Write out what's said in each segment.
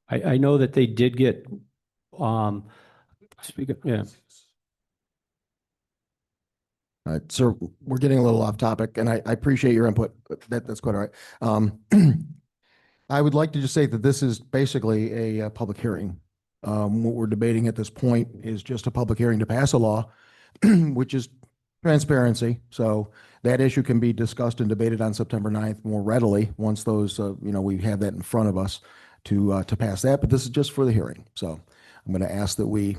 I know that they did get, yeah. All right, sir, we're getting a little off topic, and I appreciate your input. That's quite all right. I would like to just say that this is basically a public hearing. What we're debating at this point is just a public hearing to pass a law, which is transparency. So that issue can be discussed and debated on September 9th more readily once those, we have that in front of us to pass that. But this is just for the hearing. So I'm going to ask that we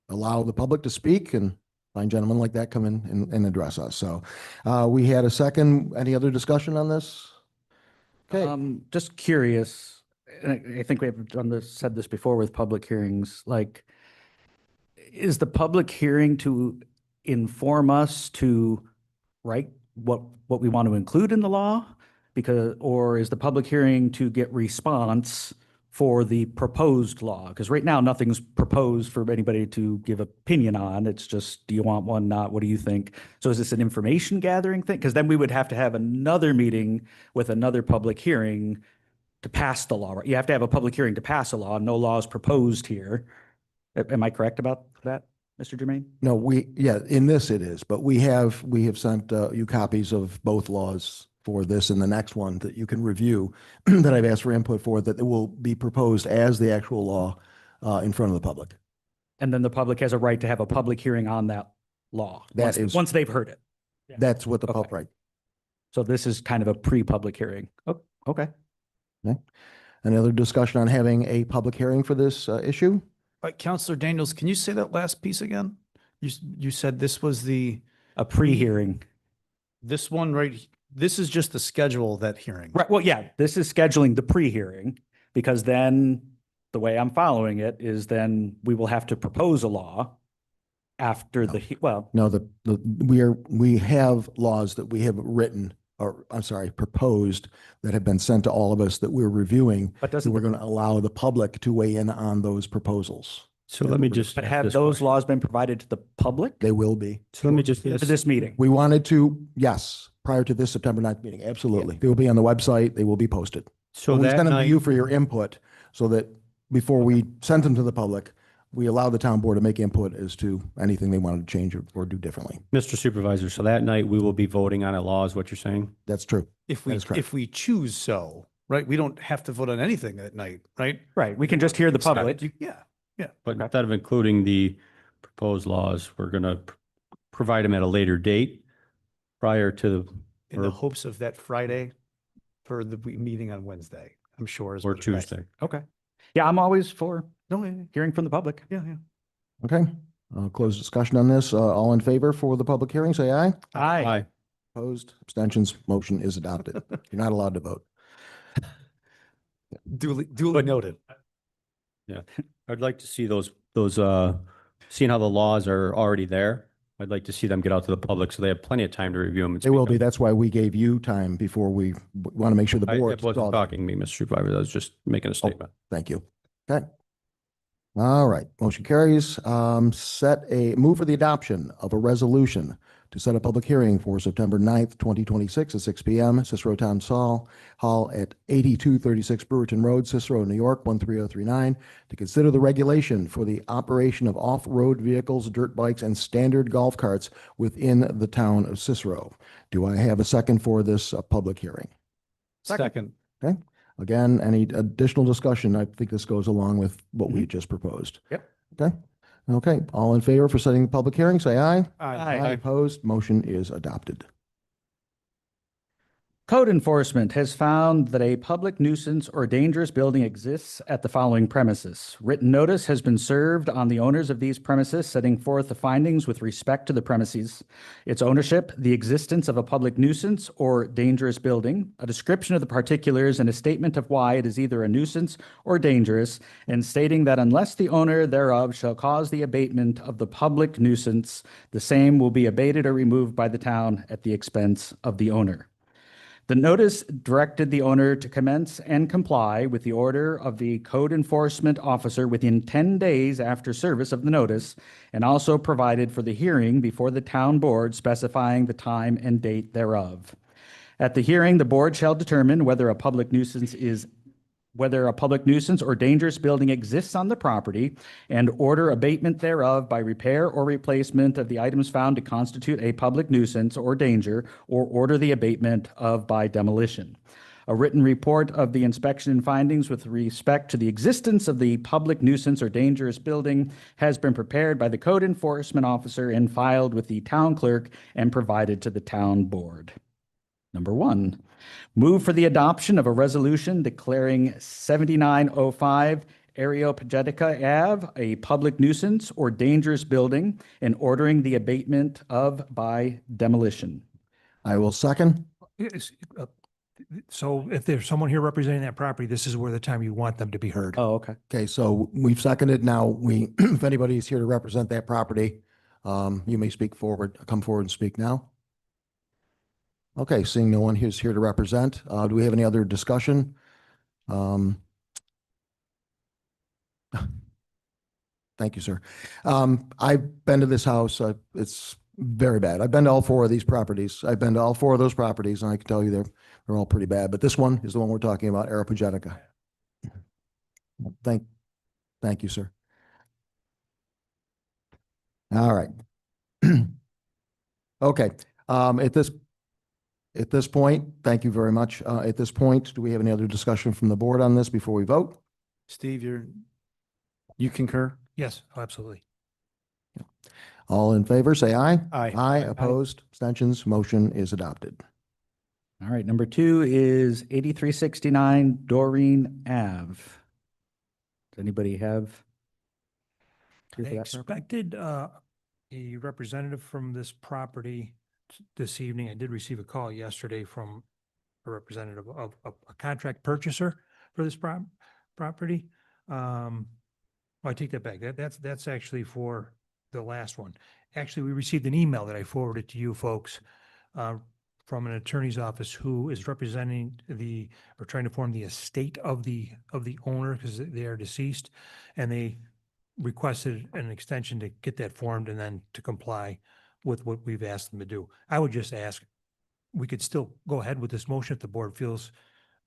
allow the public to speak and fine gentlemen like that come in and address us. So we had a second. Any other discussion on this? Okay. Just curious, and I think we have said this before with public hearings, like, is the public hearing to inform us to write what we want to include in the law? Or is the public hearing to get response for the proposed law? Because right now, nothing's proposed for anybody to give opinion on. It's just, do you want one, not? What do you think? So is this an information gathering thing? Because then we would have to have another meeting with another public hearing to pass the law. Right? You have to have a public hearing to pass a law. No law is proposed here. Am I correct about that, Mr. Germain? No, in this it is, but we have sent you copies of both laws for this and the next one that you can review that I've asked for input for, that it will be proposed as the actual law in front of the public. And then the public has a right to have a public hearing on that law. Once they've heard it. That's what the public, right. So this is kind of a pre-public hearing. Oh, okay. Any other discussion on having a public hearing for this issue? Counselor Daniels, can you say that last piece again? You said this was a pre-hearing. this one, right? This is just the schedule of that hearing. Right. Well, yeah, this is scheduling the pre-hearing, because then the way I'm following it is then we will have to propose a law after we have laws that we have written, or I'm sorry, proposed, that have been sent to all of us that we're reviewing. But we're going to allow the public to weigh in on those proposals. So let me just. But have those laws been provided to the public? They will be. So let me just. For this meeting? We wanted to, yes, prior to this September 9th meeting. Absolutely. They will be on the website. They will be posted. So we that send them to night, you for your input, so that before we send them to the public, we allow the town board to make input as to anything they wanted to change or do differently. Mr. Supervisor, so that night we will be voting on a law, is what you're saying? That's true. If That is correct. we choose so, right? We don't have to vote on anything that night, right? Right. We can just hear the public. Yeah. But instead of including the proposed laws, we're going to provide them at a later date prior to In the hopes of that Friday for the meeting on Wednesday, I'm sure. or Tuesday. Okay. Yeah, I'm always for hearing from the public. Yeah. Okay. I'll close discussion on this. All in favor for the public hearing, say aye. Aye. Aye. Opposed, abstentions, motion is adopted. You're not allowed to vote. Duly noted. Yeah. I'd like to see those, seeing how the laws are already there. I'd like to see them get out to the public so they have plenty of time to review them. They will be. That's why we gave you time before we want to make sure the I board. wasn't talking to me, Mr. Supervisor. I was just making a statement. Thank you. Okay. All right. Motion carries. Move for the adoption of a resolution to set a public hearing for September 9th, 2026 at 6 p.m. Cicero Town Hall at 8236 Brewerton Road, Cicero, New York, 13039, to consider the regulation for the operation of off-road vehicles, dirt bikes, and standard golf carts within the town of Cicero. Do I have a second for this public hearing? Second. Okay. Again, any additional discussion? I think this goes along with what we just proposed. Yep. Okay. Okay. All in favor for setting the public hearing, say aye. Aye. Opposed, motion is adopted. Code enforcement has found that a public nuisance or dangerous building exists at the following premises. Written notice has been served on the owners of these premises, setting forth the findings with respect to the premises, its ownership, the existence of a public nuisance or dangerous building, a description of the particulars, and a statement of why it is either a nuisance or dangerous, and stating that unless the owner thereof shall cause the abatement of the public nuisance, the same will be abated or removed by the town at the expense of the owner. The notice directed the owner to commence and comply with the order of the code enforcement officer within 10 days after service of the notice, and also provided for the hearing before the town board specifying the time and date thereof. At the hearing, the board shall determine whether a public nuisance or dangerous building exists on the property and order abatement thereof by repair or replacement of the items found to constitute a public nuisance or danger, or order the abatement of by demolition. A written report of the inspection and findings with respect to the existence of the public nuisance or dangerous building has been prepared by the code enforcement officer and filed with the town clerk and provided to the town board. Number 1, move for the adoption of a resolution declaring 7905 Areopagitica Ave a public nuisance or dangerous building and ordering the abatement of by demolition. I will second. Yes, so if there's someone here representing that property, this is where the time you want them to be heard. Oh, okay. Okay, so we've seconded. Now if anybody is here to represent that property, you may come forward and speak now. Okay, seeing no one who's here to represent, do we have any other discussion? Thank you, sir. I've been to this house. It's very bad. I've been to all 4 of these properties. I've been to all 4 of those properties, and I can tell you they're all pretty bad. But this one is the one we're talking about, Areopagitica. Thank you, sir. All right. Okay. At this point, thank you very much. At this point, do we have any other discussion from the board on this before we vote? Steve, you concur? Yes, oh, absolutely. All in favor, say aye. Aye. Aye, opposed, abstentions, motion is adopted. All right, number 2 is 8369 Doreen Ave. Does anybody have? I expected a representative from this property this evening. I did receive a call yesterday from a representative of a contract purchaser for this property. Well, I take that back. That's actually for the last one. Actually, we received an email that I forwarded to you folks from an attorney's office who is representing or trying to form the estate of the owner because they are deceased, and they requested an extension to get that formed and then to comply with what we've asked them to do. I would just ask, we could still go ahead with this motion if the board feels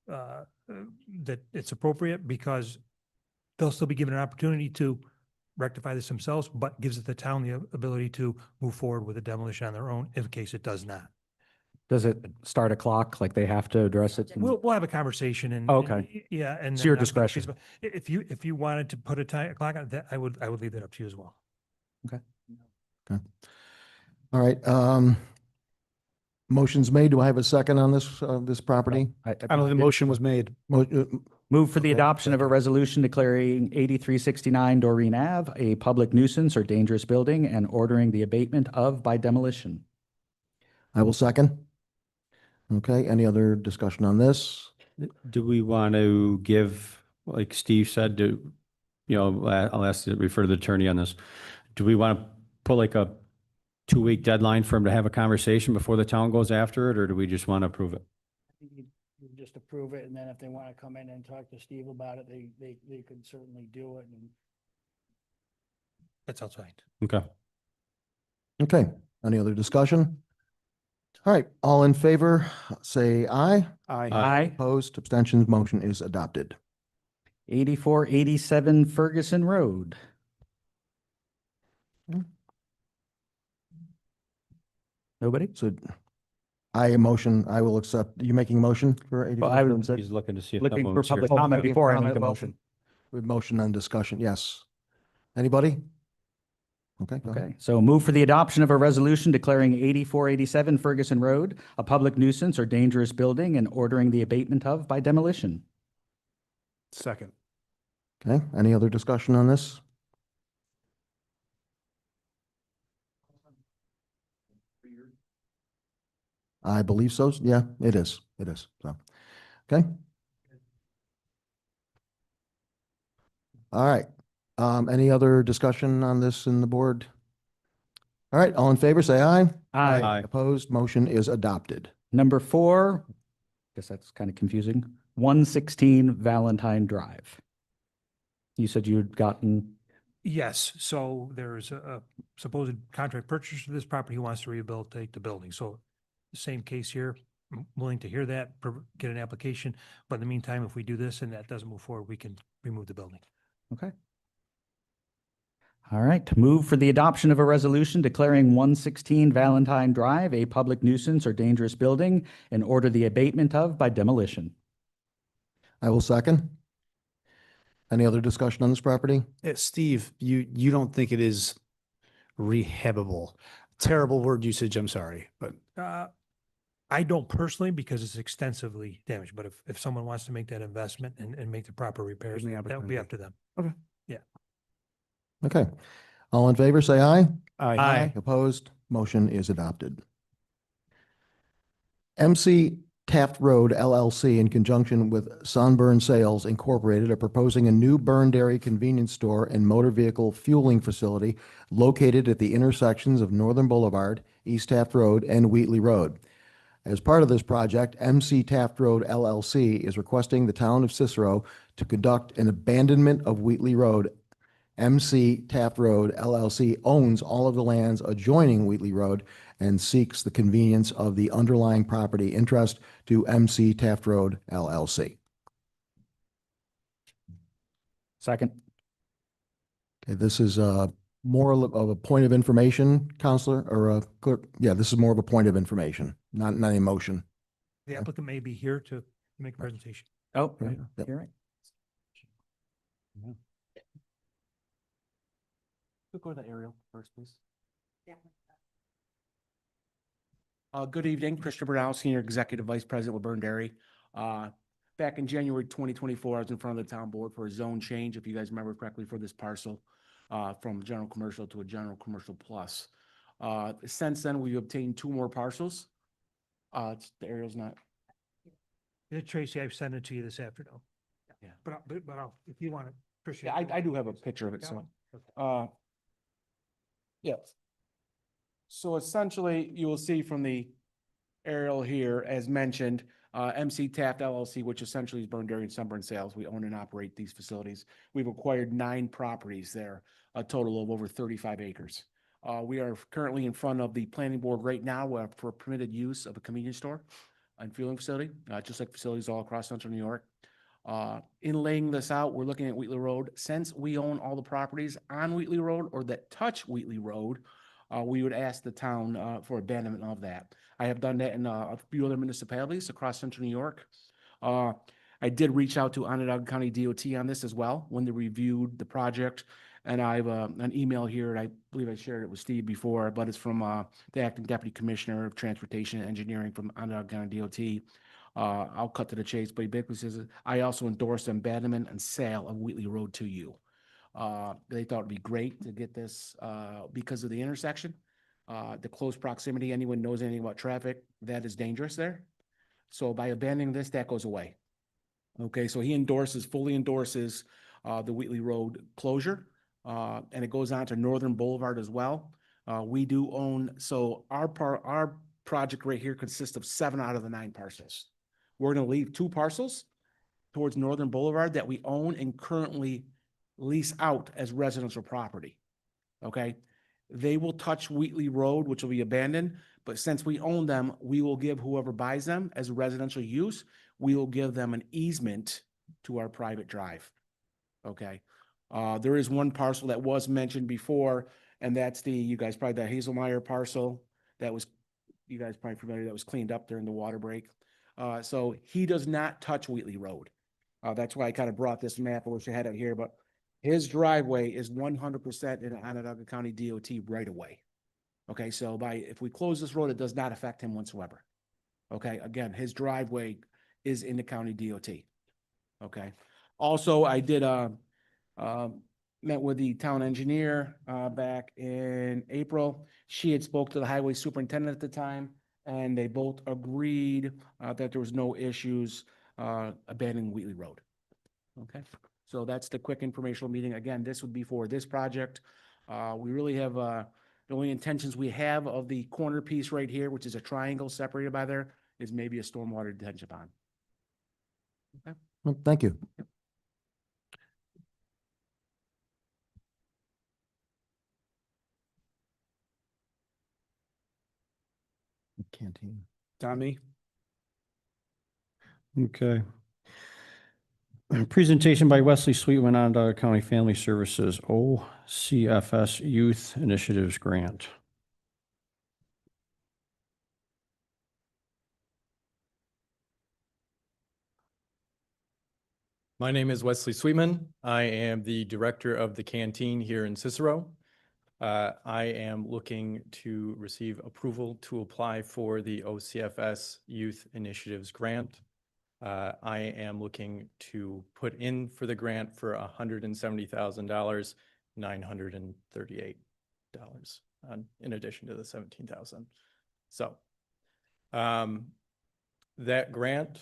that it's appropriate, because they'll still be given an opportunity to rectify this themselves, but gives the town the ability to move forward with a demolition on their own in case it does not. Does it start a clock? Like they have to address it? We'll have a conversation and. Okay. Yeah, and. It's your then, discretion. If you wanted to put a clock on that, I would leave that up to you as well. All right, motion's made. Do I have a second on this property? I don't know, the motion was made. Move for the Okay, adoption of a resolution declaring 8369 Doreen Ave a public nuisance or dangerous building and ordering the abatement of by demolition. I will second. Okay, any other discussion on this? Do we want to give, like Steve said, I'll ask to refer to the attorney on this. Do we want to put like a 2-week deadline for him to have a conversation before the town goes after it, or do we just want to approve it? You just approve it, and then if they want to come in and talk to Steve about it, they could certainly do it. And That's outside. Okay. Okay, any other discussion? All right, all in favor, say aye. Aye. Aye. Opposed, abstentions, motion is adopted. 8487 Ferguson Road. Nobody? So I will accept, you making a motion for Well, I 84? was He's looking to see if looking for someone's here. public comment before I make a motion. With motion on discussion, yes. Anybody? Okay, go ahead. Okay, so move for the adoption of a resolution declaring 8487 Ferguson Road a public nuisance or dangerous building and ordering the abatement of by demolition. Second. Okay, any other discussion on this? I believe so. Yeah, it is. It is. So, okay. All right. Any other discussion on this in the board? All right, all in favor, say aye. Aye. Opposed, motion is adopted. Number 4, guess that's kind of confusing, 116 Valentine Drive. You said you'd gotten, Yes, so there's a supposed contract purchaser of this property who wants to rehabilitate the building. So same case here. willing to hear that, get an application. But in the meantime, if we do this and that doesn't move forward, we can remove the building. Okay. All right, move for the adoption of a resolution declaring 116 Valentine Drive a public nuisance or dangerous building and order the abatement of by demolition. I will second. Any other discussion on this property? Steve, you don't think it is rehabable? Terrible word usage, I'm sorry, but I don't personally because it's extensively damaged, but if someone wants to make that investment and make the proper repairs, Given the that would be opportunity. up to them. Okay. All in favor, say aye. Aye. Opposed? Motion is adopted. MC Taft Road LLC, in conjunction with Sunburn Sales Incorporated, are proposing a new burn dairy convenience store and motor vehicle fueling facility located at the intersections of Northern Boulevard, East Taft Road, and Wheatley Road. As part of this project, MC Taft Road LLC is requesting the town of Cicero to conduct an abandonment of Wheatley Road. MC Taft Road LLC owns all of the lands adjoining Wheatley Road and seeks the convenience of the underlying property interest to MC Taft Road LLC. Second. Okay, this is more of a point of information, Counselor, or clerk? Yeah, this is more of a point of information, not a motion. The applicant may be here to make a presentation. Oh, Yeah, right. yep. You're right. Go to the aerial first, please. Good evening, Christopher Brown, Senior Executive Vice President with Burn Dairy. Back in January 2024, I was in front of the town board for a zone change, if you guys remember correctly, for this parcel, from general commercial to a general commercial plus. Since then, we've obtained 2 more parcels. The aerial's not, Yeah, Tracy, I've sent it to you this afternoon. Yeah. But I'll, if you want to, appreciate. yeah, I do have a picture of it, so. Yes. So essentially, you will see from the aerial here, as mentioned, MC Taft LLC, which essentially is Burn Dairy and Sunburn Sales. We own and operate these facilities. We've acquired 9 properties there, a total of over 35 acres. We are currently in front of the planning board right now for permitted use of a convenience store and fueling facility, just like facilities all across central New York. In laying this out, we're looking at Wheatley Road. Since we own all the properties on Wheatley Road or that touch Wheatley Road, we would ask the town for abandonment of that. I have done that in a few other municipalities across central New York. I did reach out to Onondaga County DOT on this as well when they reviewed the project. And I have an email here, and I believe I shared it with Steve before, but it's from the Acting Deputy Commissioner of Transportation and Engineering from Onondaga County DOT. I'll cut to the chase, but he basically says, I also endorse abandonment and sale of Wheatley Road to you. They thought it'd be great to get this because of the intersection, the close proximity. Anyone knows anything about traffic, that is dangerous there. So by abandoning this, that goes away. Okay, so he fully endorses the Wheatley Road closure, and it goes on to Northern Boulevard as well. We do own, so our project right here consists of 7 out of the 9 parcels. We're going to leave 2 parcels towards Northern Boulevard that we own and currently lease out as residential property. Okay, they will touch Wheatley Road, which will be abandoned, but since we own them, we will give whoever buys them as a residential use, we will give them an easement to our private drive. Okay, there is one parcel that was mentioned before, and that's you guys probably the Hazelmeyer parcel that was, you guys probably familiar, that was cleaned up during the water break. So he does not touch Wheatley Road. That's why I kind of brought this map. I wish I had it here, but his driveway is 100% in Onondaga County DOT right away. Okay, so if we close this road, it does not affect him whatsoever. Okay, again, his driveway is in the county DOT. Okay, also I did met with the town engineer back in April. She had spoke to the highway superintendent at the time, and they both agreed that there was no issues abandoning Wheatley Road. Okay, so that's the quick informational meeting. Again, this would be for this project. We really have the only intentions we have of the corner piece right here, which is a triangle separated by there, is maybe a stormwater detention pond. Okay. Well, thank you. Canteen. Tommy, Okay. Presentation by Wesley Sweetman, Onondaga County Family Services, OCFS Youth Initiatives Grant. My name is Wesley Sweetman. I am the director of the canteen here in Cicero. I am looking to receive approval to apply for the OCFS Youth Initiatives Grant. I am looking to put in for the grant for $170,000, $938 in addition to the $17,000. So that grant,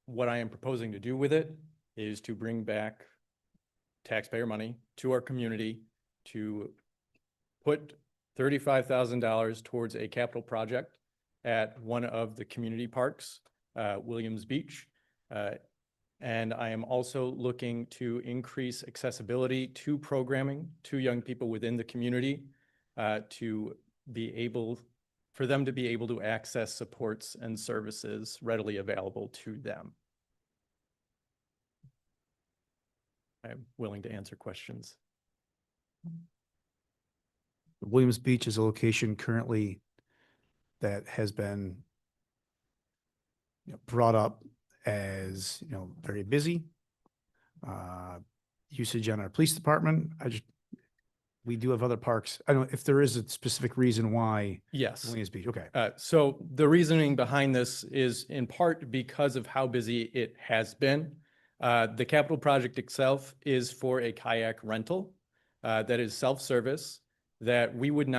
what I am proposing to do with it is to bring back taxpayer money to our community to put $35,000 towards a capital project at one of the community parks, Williams Beach. And I am also looking to increase accessibility to programming to young people within the community to be able, for them to be able to access supports and services readily available to them. I'm willing to answer questions. Williams Beach is a location currently that has been brought up as, very busy. Usage on our police department. We do have other parks. I don't know if there is a specific reason why Yes. Williams Beach. Okay. So the reasoning behind this is in part because of how busy it has been. The capital project itself is for a kayak rental that is self-service that we would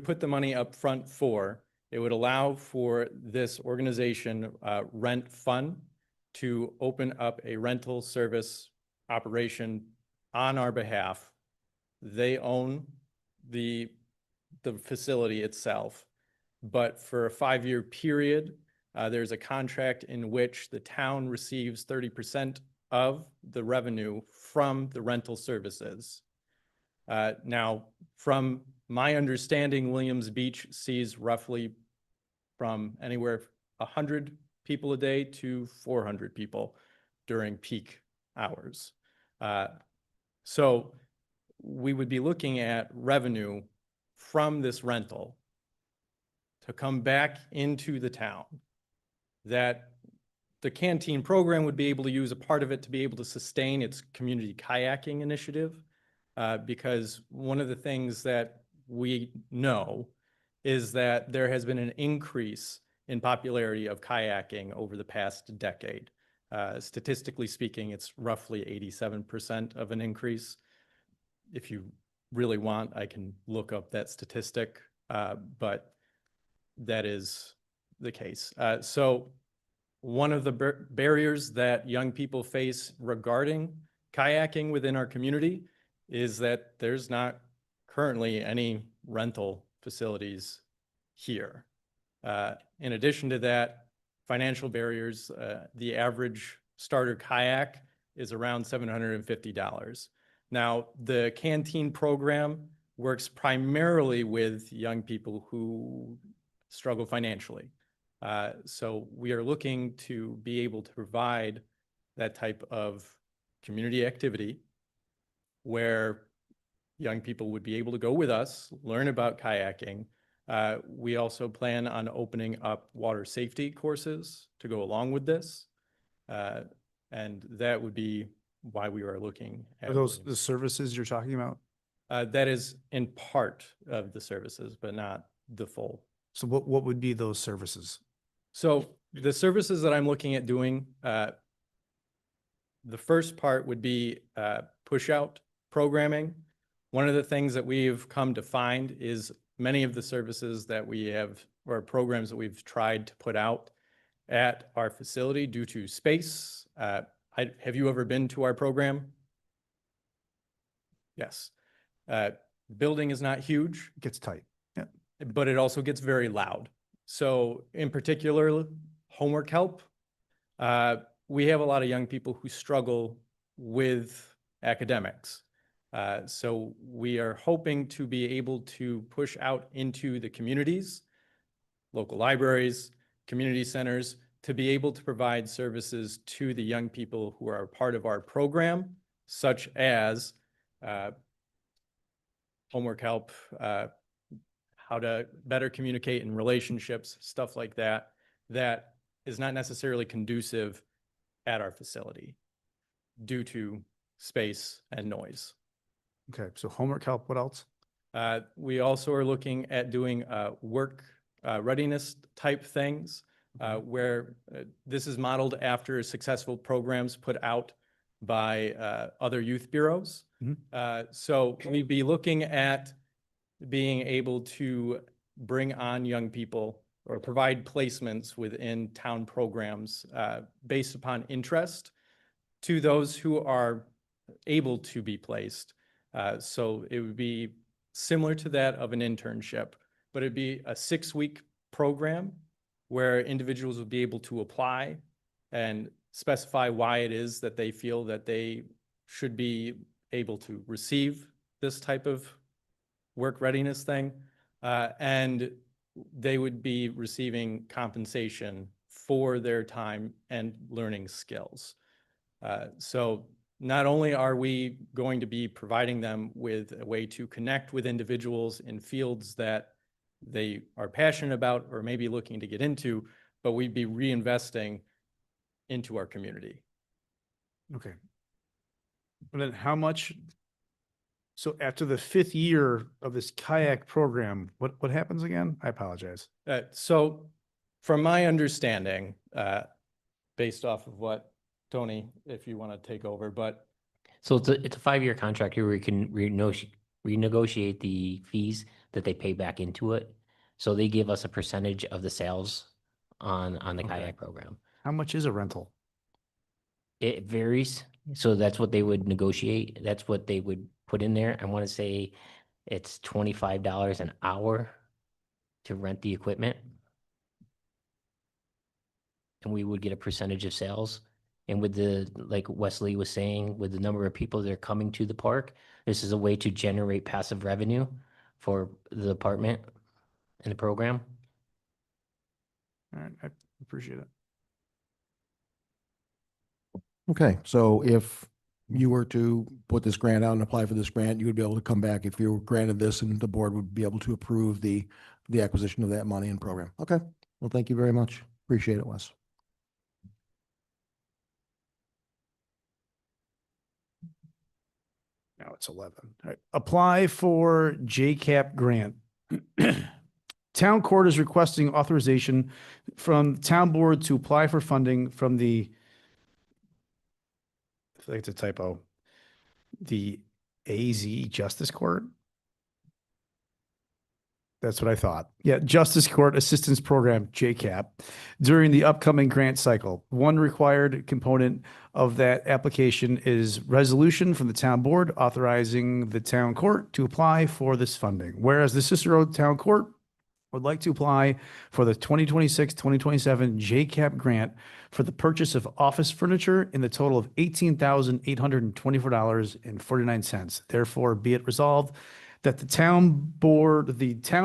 put the money up front for. It would allow for this organization, Rent Fun, to open up a rental service operation on our behalf. They own the facility itself, but for a 5-year period, there's a contract in which the town receives 30% of the revenue from the rental services. Now, from my understanding, Williams Beach sees roughly from anywhere 100 people a day to 400 people during peak hours. So we would be looking at revenue from this rental to come back into the town, that the canteen program would be able to use a part of it to be able to sustain its community kayaking initiative. Because one of the things that we know is that there has been an increase in popularity of kayaking over the past decade. Statistically speaking, it's roughly 87% of an increase. If you really want, I can look up that statistic, but that is the case. So one of the barriers that young people face regarding kayaking within our community is that there's not currently any rental facilities here. In addition to that, financial barriers, the average starter kayak is around $750. Now, the canteen program works primarily with young people who struggle financially. So we are looking to be able to provide that type of community activity where young people would be able to go with us, learn about kayaking. We also plan on opening up water safety courses to go along with this. And that would be why we are looking at Are those the Williams. services you're talking about? That is in part of the services, but not the full. So what would be those services? So the services that I'm looking at doing, the first part would be push out programming. One of the things that we've come to find is many of the services that we have or programs that we've tried to put out at our facility due to space. Have you ever been to our program? Yes. Building is not huge. It gets tight. Yeah. But it also gets very loud. So in particular, homework help. We have a lot of young people who struggle with academics. So we are hoping to be able to push out into the communities, local libraries, community centers, to be able to provide services to the young people who are part of our program, such as homework help, how to better communicate in relationships, stuff like that, that is not necessarily conducive at our facility due to space and noise. Okay, so homework help, what else? We also are looking at doing work readiness type things where this is modeled after successful programs put out by other youth bureaus. So we'd be looking at being able to bring on young people or provide placements within town programs based upon interest to those who are able to be placed. So it would be similar to that of an internship, but it'd be a 6-week program where individuals would be able to apply and specify why it is that they feel that they should be able to receive this type of work readiness thing. And they would be receiving compensation for their time and learning skills. So not only are we going to be providing them with a way to connect with individuals in fields that they are passionate about or maybe looking to get into, but we'd be reinvesting into our community. Okay. And then how much, so after the 5th year of this kayak program, what happens again? I apologize. So from my understanding, based off of what Tony, if you want to take over, but So it's a 5-year contract here where you can renegotiate the fees that they pay back into it. So they give us a percentage of the sales on the Okay. kayak program. How much is a rental? It varies. So that's what they would negotiate. That's what they would put in there. I want to say it's $25 an hour to rent the equipment. And we would get a percentage of sales. And with like Wesley was saying, with the number of people that are coming to the park, this is a way to generate passive revenue for the department and the program. All right, I appreciate it. Okay, so if you were to put this grant out and apply for this grant, you would be able to come back if you were granted this and the board would be able to approve the acquisition of that money and program. Okay, well, thank you very much. Appreciate it, Wes. Now it's 11. All right. Apply for JCAP grant. Town court is requesting authorization from the town board to apply for funding from the, I feel like it's a typo, the AZ Justice Court. That's what I thought. Yeah, Justice Court Assistance Program, JCAP, during the upcoming grant cycle. One required component of that application is resolution from the town board authorizing the town court to apply for this funding. Whereas the Cicero Town Court would like to apply for the 2026-2027 JCAP grant for the purchase of office furniture in the total of $18,824.49. Therefore, be it resolved that the town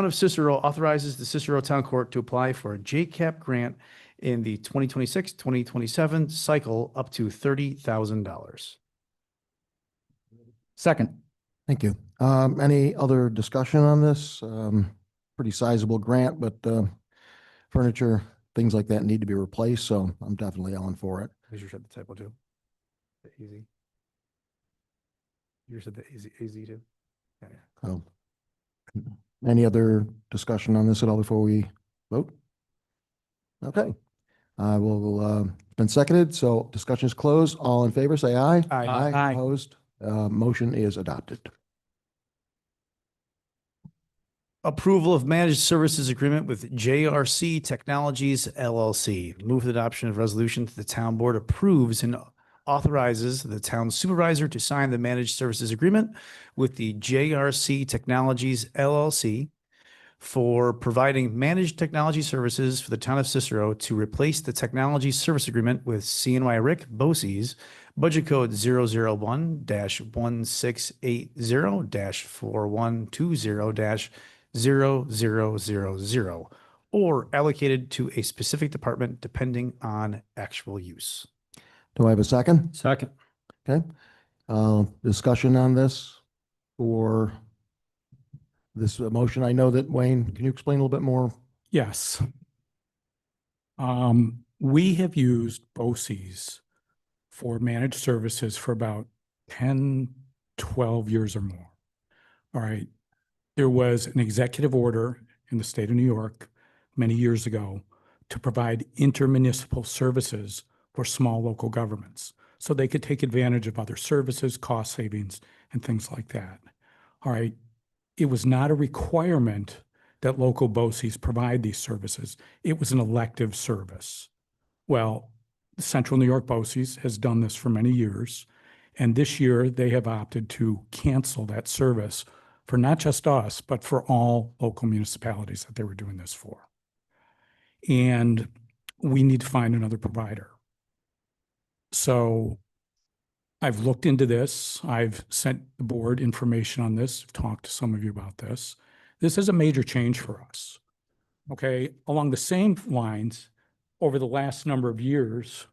of Cicero authorizes the Cicero Town Court to apply for a JCAP grant in the 2026-2027 cycle up to $30,000. Second. Thank you. Any other discussion on this? Pretty sizable grant, but furniture, things like that need to be replaced, so I'm definitely on for it. You just said the typo too. The AZ. You said the AZ too. Yeah. So, any other discussion on this at all before we vote? Okay. Been seconded, so discussion is closed. All in favor, say aye. Aye. Aye. Opposed? Motion is adopted. Approval of managed services agreement with JRC Technologies LLC. Move the adoption of resolution that the town board approves and authorizes the town supervisor to sign the managed services agreement with the JRC Technologies LLC for providing managed technology services for the town of Cicero to replace the technology service agreement with CNY Rick Bosse's budget code 001-1680-4120-0000, or allocated to a specific department depending on actual use. Do I have a second? Second. Okay. Discussion on this or this motion? I know that Wayne, can you explain a little bit more? Yes. We have used BOCES for managed services for about 10, 12 years or more. All right. There was an executive order in the state of New York many years ago to provide intermunicipal services for small local governments so they could take advantage of other services, cost savings, and things like that. All right. It was not a requirement that local BOCES provide these services. It was an elective service. Well, Central New York BOCES has done this for many years, and this year they have opted to cancel that service for not just us, but for all local municipalities that they were doing this for. And we need to find another provider. So I've looked into this. I've sent the board information on this, I've talked to some of you about this. This is a major change for us. Okay, along the same lines, over the last number of years,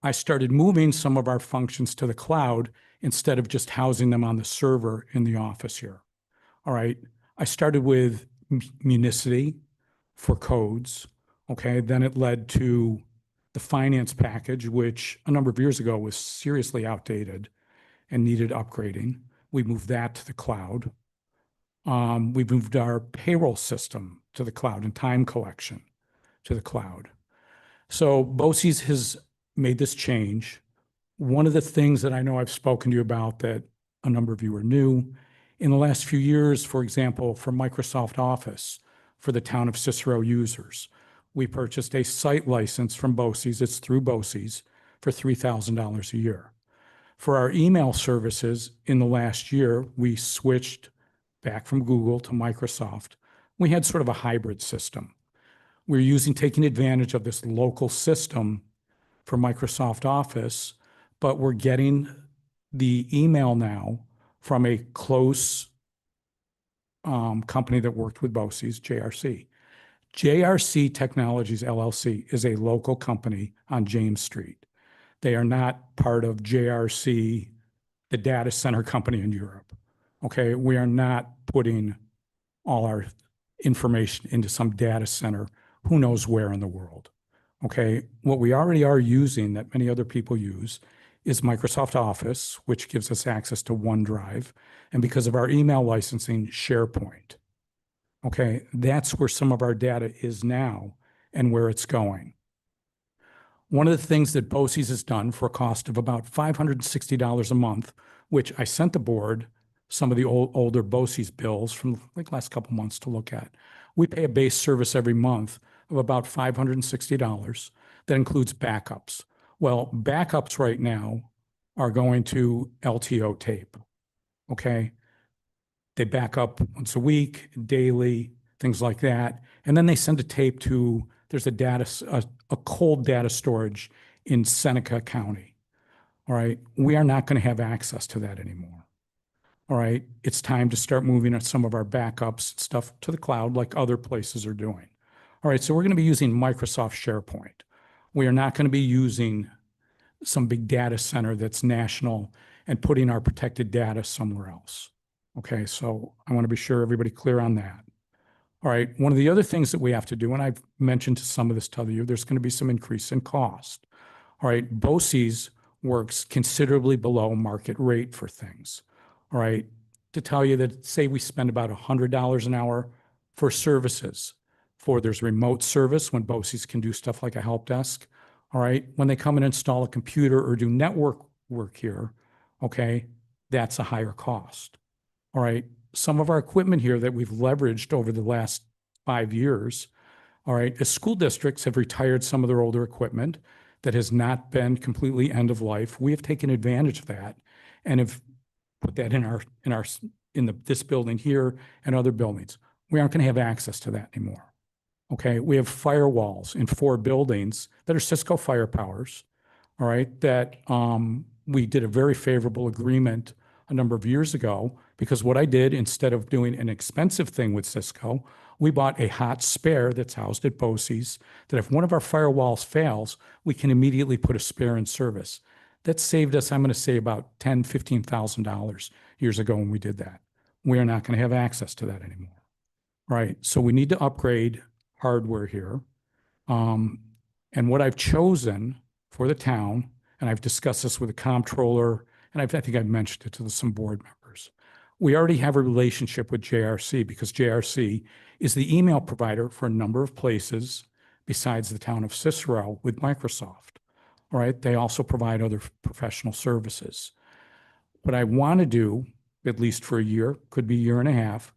I started moving some of our functions to the cloud instead of just housing them on the server in the office here. All right, I started with Municity for codes. Okay, then it led to the finance package, which a number of years ago was seriously outdated and needed upgrading. We moved that to the cloud. We moved our payroll system to the cloud and time collection to the cloud. So BOCES has made this change. One of the things that I know I've spoken to you about that a number of you are new, in the last few years, for example, for Microsoft Office, for the town of Cicero users, we purchased a site license from BOCES, it's through BOCES, for $3,000 a year. For our email services in the last year, we switched back from Google to Microsoft. We had sort of a hybrid system. We're taking advantage of this local system for Microsoft Office, but we're getting the email now from a close company that worked with BOCES, JRC. JRC Technologies LLC is a local company on James Street. They are not part of JRC, the data center company in Europe. Okay, we are not putting all our information into some data center, who knows where in the world. Okay, what we already are using that many other people use is Microsoft Office, which gives us access to OneDrive, and because of our email licensing, SharePoint. Okay, that's where some of our data is now and where it's going. One of the things that BOCES has done for a cost of about $560 a month, which I sent the board some of the older BOCES bills from like last couple months to look at. We pay a base service every month of about $560 that includes backups. Well, backups right now are going to LTO tape, okay? They back up once a week, daily, things like that. And then they send a tape to, there's a cold data storage in Seneca County, all right? We are not going to have access to that anymore. All right, it's time to start moving some of our backups stuff to the cloud like other places are doing. All right, so we're going to be using Microsoft SharePoint. We are not going to be using some big data center that's national and putting our protected data somewhere else. Okay, so I want to be sure everybody clear on that. All right, one of the other things that we have to do, and I've mentioned to some of this to you, there's going to be some increase in cost. All right, BOCES works considerably below market rate for things. All right, to tell you that, say we spend about $100 an hour for services, there's remote service when BOCES can do stuff like a help desk. All right, when they come and install a computer or do network work here, okay, that's a higher cost. All right, some of our equipment here that we've leveraged over the last 5 years, all right, as school districts have retired some of their older equipment that has not been completely end of life, we have taken advantage of that and have put that in this building here and other buildings. We aren't going to have access to that anymore. Okay, we have firewalls in 4 buildings that are Cisco firepowers, all right, that we did a very favorable agreement a number of years ago because what I did, instead of doing an expensive thing with Cisco, We bought a hot spare that's housed at BOCES, that if one of our firewalls fails, we can immediately put a spare in service. That saved us, I'm going to say, about $10,000, $15,000 years ago when we did that. We are not going to have access to that anymore. Right? So we need to upgrade hardware here. And what I've chosen for the town, and I've discussed this with the comptroller, and I think I've mentioned it to some board members. We already have a relationship with JRC because JRC is the email provider for a number of places besides the town of Cicero with Microsoft. All right. They also provide other professional services. What I want to do, at least for a year, could be a year and a half,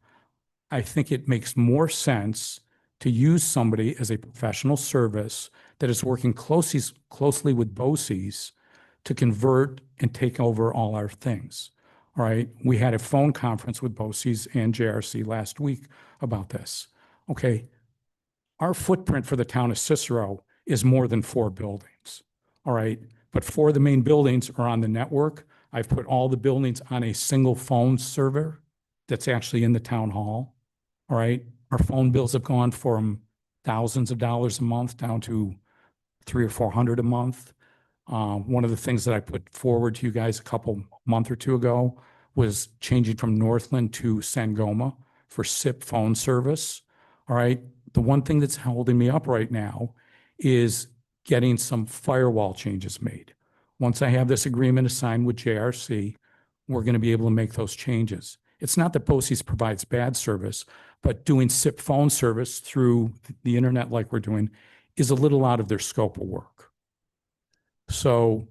I think it makes more sense to use somebody as a professional service that is working closely with BOCES to convert and take over all our things. All right. We had a phone conference with BOCES and JRC last week about this. Okay. Our footprint for the town of Cicero is more than 4 buildings. All right. But 4 of the main buildings are on the network. I've put all the buildings on a single phone server that's actually in the town hall. All right. Our phone bills have gone from thousands of dollars a month down to $300 or $400 a month. One of the things that I put forward to you guys a month or two ago was changing from Northland to Sangoma for SIP phone service. All right. The one thing that's holding me up right now is getting some firewall changes made. Once I have this agreement assigned with JRC, we're going to be able to make those changes. It's not that BOCES provides bad service, but doing SIP phone service through the internet like we're doing is a little out of their scope of work. So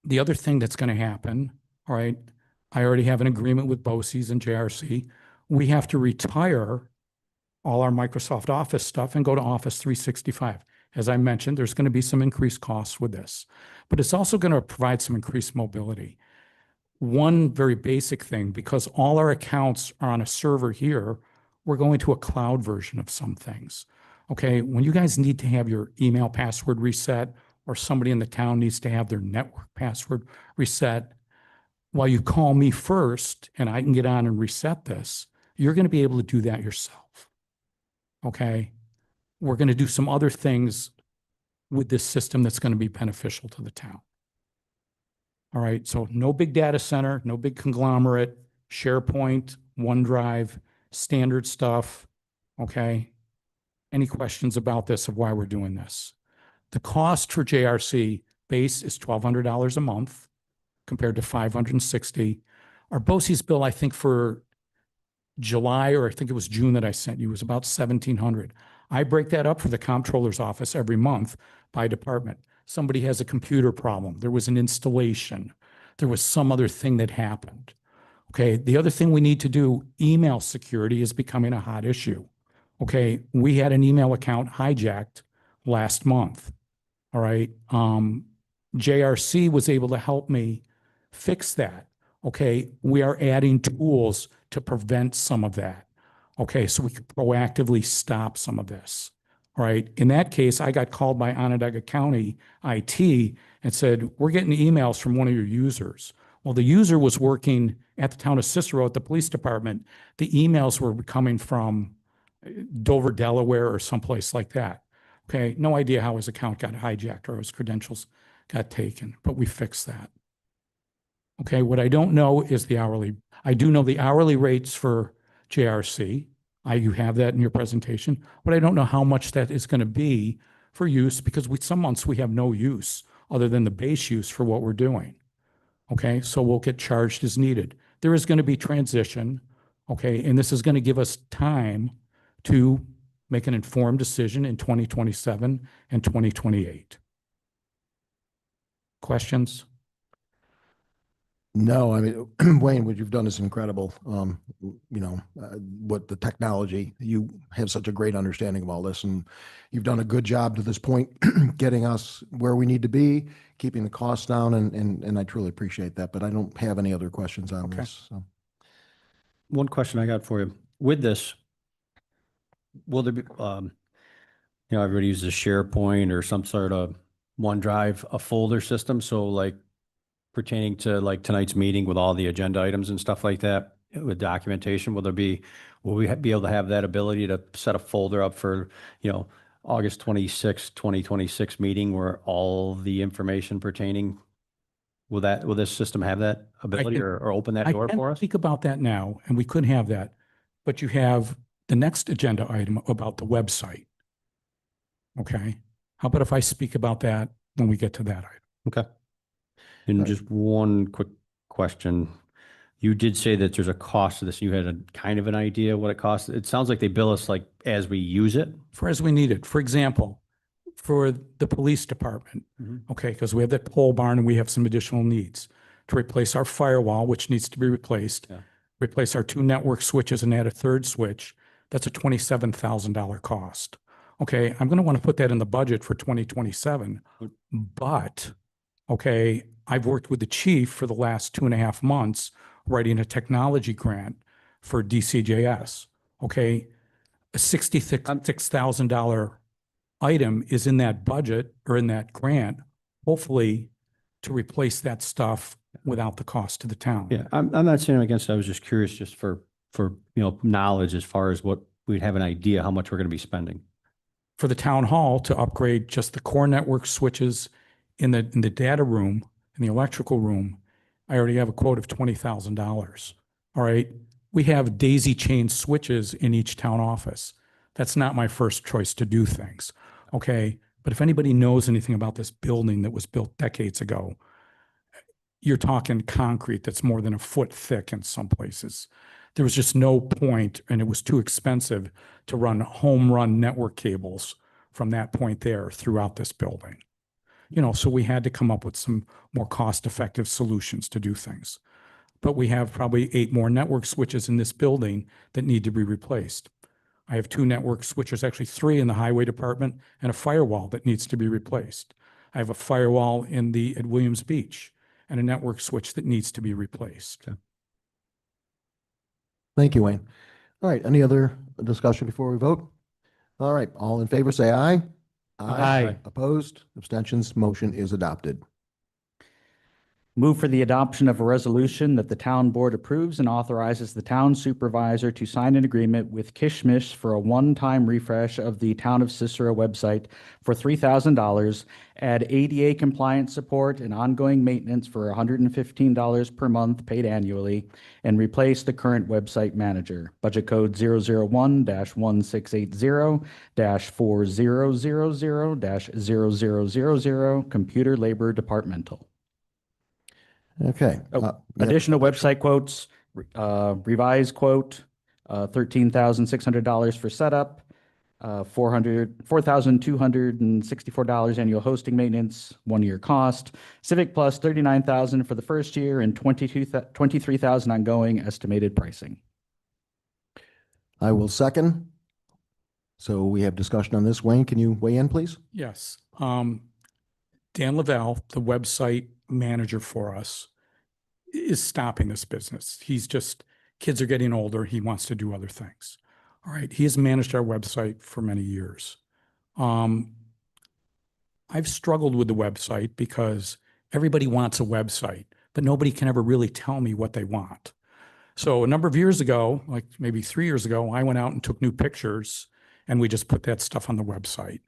the other thing that's going to happen, all right, I already have an agreement with BOCES and JRC. We have to retire all our Microsoft Office stuff and go to Office 365. As I mentioned, there's going to be some increased costs with this, but it's also going to provide some increased mobility. One very basic thing, because all our accounts are on a server here, we're going to a cloud version of some things. Okay, when you guys need to have your email password reset, or somebody in the town needs to have their network password reset, while you call me first and I can get on and reset this, you're going to be able to do that yourself. Okay, we're going to do some other things with this system that's going to be beneficial to the town. All right, so no big data center, no big conglomerate, SharePoint, OneDrive, standard stuff. Okay, any questions about this of why we're doing this? The cost for JRC base is $1,200 a month compared to $560. Our BOCES bill, I think for July, or I think it was June that I sent you, was about $1,700. I break that up for the comptroller's office every month by department. Somebody has a computer problem. There was an installation. There was some other thing that happened. Okay, the other thing we need to do, email security is becoming a hot issue. Okay, we had an email account hijacked last month. All right, JRC was able to help me fix that. Okay, we are adding tools to prevent some of that. Okay, so we can proactively stop some of this. All right, in that case, I got called by Onondaga County IT and said, we're getting emails from one of your users. Well, the user was working at the town of Cicero at the police department. The emails were coming from Dover, Delaware, or someplace like that. Okay, no idea how his account got hijacked or his credentials got taken, but we fixed that. Okay, what I don't know is the hourly. I do know the hourly rates for JRC. You have that in your presentation, but I don't know how much that is going to be for use because some months we have no use other than the base use for what we're doing. Okay, so we'll get charged as needed. There is going to be transition, okay, and this is going to give us time to make an informed decision in 2027 and 2028. Questions? No, I mean, Wayne, what you've done is incredible. What the technology, you have such a great understanding of all this, and you've done a good job to this point, getting us where we need to be, keeping the costs down, and I truly appreciate that, but I don't have any other questions on this. So. One question I got for you. With this, will there be, everybody uses SharePoint or some sort of OneDrive, a folder system. So like pertaining to like tonight's meeting with all the agenda items and stuff like that, with documentation? Will we be able to have that ability to set a folder up for, August 26th, 2026 meeting where all the information pertaining, will this system have that ability can- or open that I door can't for us? speak about that now, and we could have that, but you have the next agenda item about the website. Okay, how about if I speak about that when we get to that item? Okay. And Right. just one quick question. You did say that there's a cost to this. You had a kind of an idea what it costs. It sounds like they bill us like as we use it. For as we need it. For example, for the police department, okay, because we have that pole barn and we have some additional needs to replace our firewall, which needs to be replaced, Yeah. replace our 2 network switches and add a 3rd switch. That's a $27,000 cost. Okay, I'm going to want to put that in the budget for 2027, but okay, I've worked with the chief for the last 2.5 months writing a technology grant for DCJS. Okay, a $66,000 item is in that budget or in that grant, hopefully to replace that stuff without the cost to the town. Yeah, I'm not saying against it. I was just curious just for knowledge as far as what we'd have an idea how much we're going to be spending. For the town hall to upgrade just the core network switches in the data room, in the electrical room, I already have a quote of $20,000. All right. We have daisy chain switches in each town office. That's not my first choice to do things. Okay. But if anybody knows anything about this building that was built decades ago, you're talking concrete that's more than a foot thick in some places. There was just no point, and it was too expensive to run home run network cables from that point there throughout this building. So we had to come up with some more cost-effective solutions to do things. But we have probably 8 more network switches in this building that need to be replaced. I have 2 network switches, actually 3 in the highway department, and a firewall that needs to be replaced. I have a firewall at Williams Beach and a network switch that needs to be replaced. Okay. Thank you, Wayne. All right, any other discussion before we vote? All right, all in favor, say aye. Aye. Opposed, abstentions, motion is adopted. Move for the adoption of a resolution that the town board approves and authorizes the town supervisor to sign an agreement with Kishmish for a one-time refresh of the Town of Cicero website for $3,000, add ADA compliance support and ongoing maintenance for $115 per month paid annually, and replace the current website manager. Budget code 001-1680-4000-0000, computer labor departmental. Okay. Additional website quotes, revised quote, $13,600 for setup, $4,264 annual hosting maintenance, 1-year cost, Civic Plus $39,000 for the first year and $23,000 ongoing estimated pricing. I will second. So we have discussion on this. Wayne, can you weigh in, please? Yes. Dan Lavelle, the website manager for us, is stopping this business. Kids are getting older. He wants to do other things. All right. He has managed our website for many years. I've struggled with the website because everybody wants a website, but nobody can ever really tell me what they want. So a number of years ago, like maybe 3 years ago, I went out and took new pictures and we just put that stuff on the website.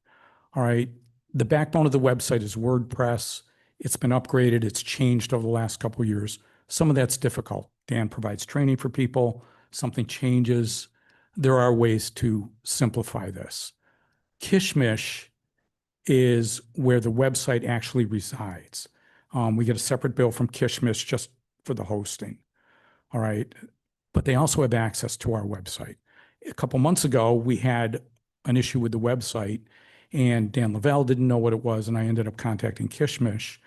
All right. The backbone of the website is WordPress. It's been upgraded. It's changed over the last couple of years. Some of that's difficult. Dan provides training for people. Something changes. There are ways to simplify this. Kishmish is where the website actually resides. We get a separate bill from Kishmish just for the hosting. All right. But they also have access to our website. A couple months ago, we had an issue with the website and Dan Lavelle didn't know what it was. And I ended up contacting Kishmish.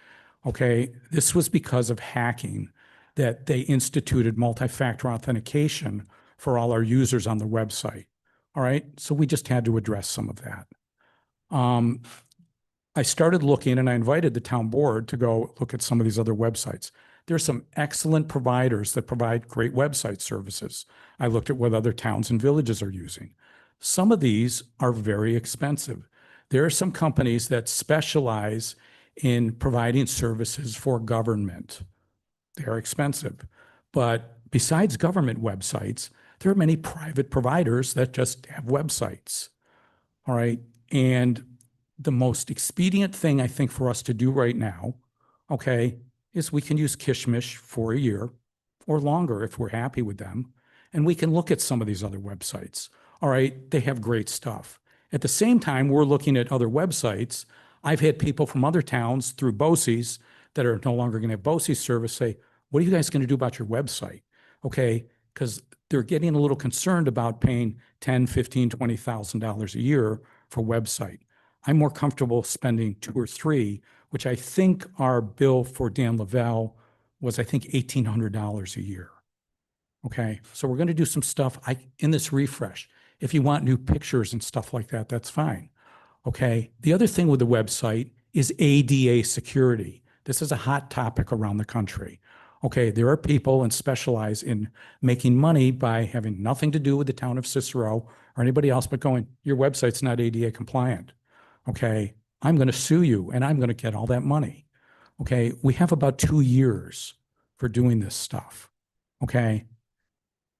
Okay. This was because of hacking that they instituted multi-factor authentication for all our users on the website. All right. So we just had to address some of that. I started looking and I invited the town board to go look at some of these other websites. There's some excellent providers that provide great website services. I looked at what other towns and villages are using. Some of these are very expensive. There are some companies that specialize in providing services for government. They're expensive, but besides government websites, there are many private providers that just have websites. All right. And the most expedient thing I think for us to do right now, okay, is we can use Kishmish for a year or longer if we're happy with them. And we can look at some of these other websites. All right. They have great stuff. At the same time, we're looking at other websites. I've had people from other towns through BOCES that are no longer going to have BOCES service say, what are you guys going to do about your website? Okay. Because they're getting a little concerned about paying $10, $15, $20,000 a year for website. I'm more comfortable spending 2 or 3, which I think our bill for Dan Lavelle was, I think, $1,800 a year. Okay, so we're going to do some stuff in this refresh. If you want new pictures and stuff like that, that's fine. Okay, the other thing with the website is ADA security. This is a hot topic around the country. Okay, there are people and specialize in making money by having nothing to do with the town of Cicero or anybody else, but going, your website's not ADA compliant. Okay, I'm going to sue you and I'm going to get all that money. Okay, we have about 2 years for doing this stuff. Okay,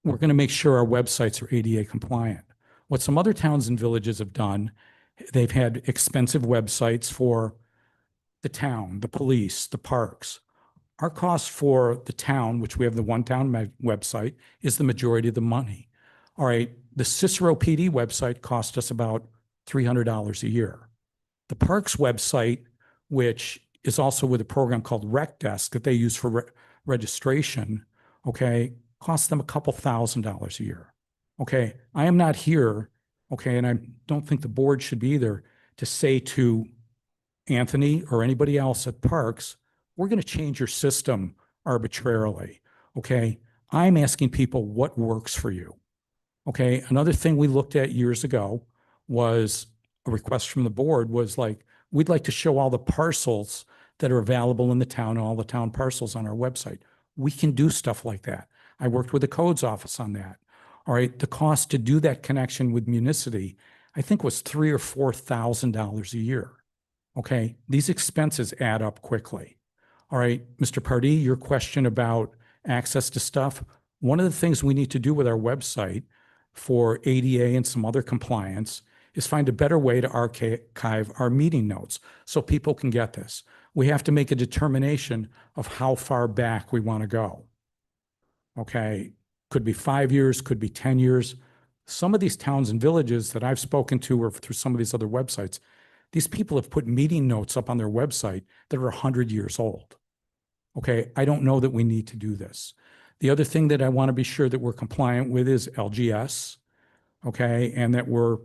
we're going to make sure our websites are ADA compliant. What some other towns and villages have done, they've had expensive websites for the town, the police, the parks. Our cost for the town, which we have the one town website, is the majority of the money. All right, the Cicero PD website cost us about $300 a year. The parks website, which is also with a program called Rec Desk that they use for registration, okay, costs them a couple $1,000s a year. Okay, I am not here, okay, and I don't think the board should be either, to say to Anthony or anybody else at parks, we're going to change your system arbitrarily. Okay, I'm asking people what works for you. Okay, another thing we looked at years ago was a request from the board was like, we'd like to show all the parcels that are available in the town, all the town parcels on our website. We can do stuff like that. I worked with the codes office on that. All right, the cost to do that connection with Municity, I think was $3,000 or $4,000 a year. Okay, these expenses add up quickly. All right, Mr. Pardee, your question about access to stuff. One of the things we need to do with our website for ADA and some other compliance is find a better way to archive our meeting notes so people can get this. We have to make a determination of how far back we want to go. Okay, could be 5 years, could be 10 years. Some of these towns and villages that I've spoken to or through some of these other websites, these people have put meeting notes up on their website that are 100 years old. Okay, I don't know that we need to do this. The other thing that I want to be sure that we're compliant with is LGS, okay, and that we're,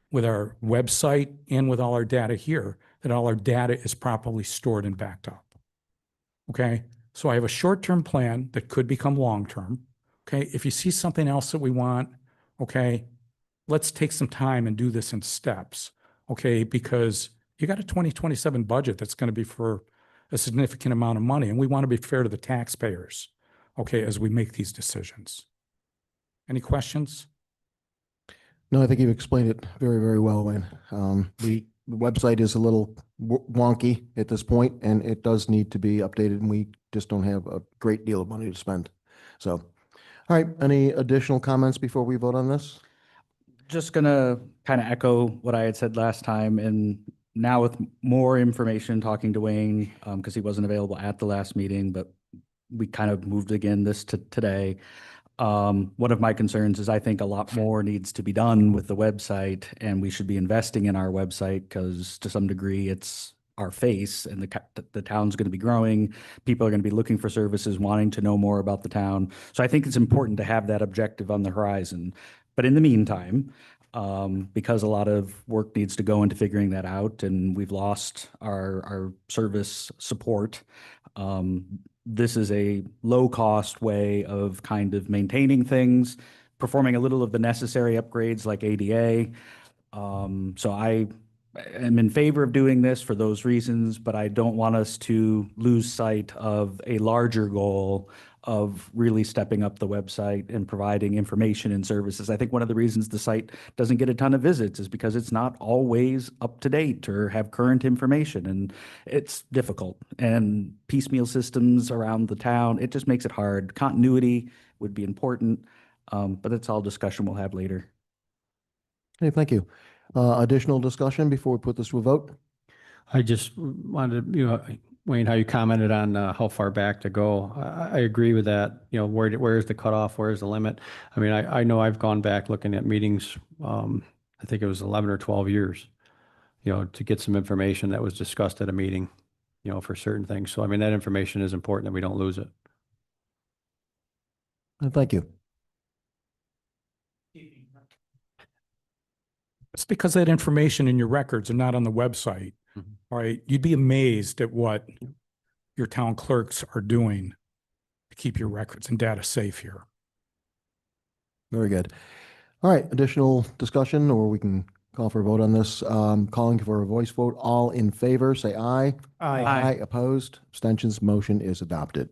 with our website and with all our data here, that all our data is properly stored and backed up. Okay, so I have a short-term plan that could become long-term. Okay, if you see something else that we want, okay, let's take some time and do this in steps. Okay, because you got a 2027 budget that's going to be for a significant amount of money, and we want to be fair to the taxpayers, okay, as we make these decisions. Any questions? No, I think you've explained it very, very well, Wayne. The website is a little wonky at this point, and it does need to be updated, and we just don't have a great deal of money to spend. So, all right, any additional comments before we vote on this? Just gonna kind of echo what I had said last time, and now with more information, talking to Wayne, because he wasn't available at the last meeting, but we kind of moved again this to today. One of my concerns is I think a lot more needs to be done with the website, and we should be investing in our website because to some degree it's our face, and the town's going to be growing. People are going to be looking for services, wanting to know more about the town. So I think it's important to have that objective on the horizon. But in the meantime, because a lot of work needs to go into figuring that out, and we've lost our service support, this is a low-cost way of kind of maintaining things, performing a little of the necessary upgrades like ADA. So I am in favor of doing this for those reasons, but I don't want us to lose sight of a larger goal of really stepping up the website and providing information and services. I think one of the reasons the site doesn't get a ton of visits is because it's not always up to date or have current information, and it's difficult. And piecemeal systems around the town, it just makes it hard. Continuity would be important. But that's all discussion we'll have later. Okay, thank you. Additional discussion before we put this to a vote? I just wanted, Wayne, how you commented on how far back to go. I agree with that. Where's the cutoff? Where's the limit? I mean, I know I've gone back looking at meetings, I think it was 11 or 12 years, to get some information that was discussed at a meeting, for certain things. So, I mean, that information is important that we don't lose it. Thank you. It's because that information in your records are not on the website, Mhm. right? You'd be amazed at what your town clerks are doing to keep your records and data safe here. Very good. All right, additional discussion, or we can call for a vote on this. Calling for a voice vote. All in favor, say aye. Aye. Opposed, abstentions, motion is adopted.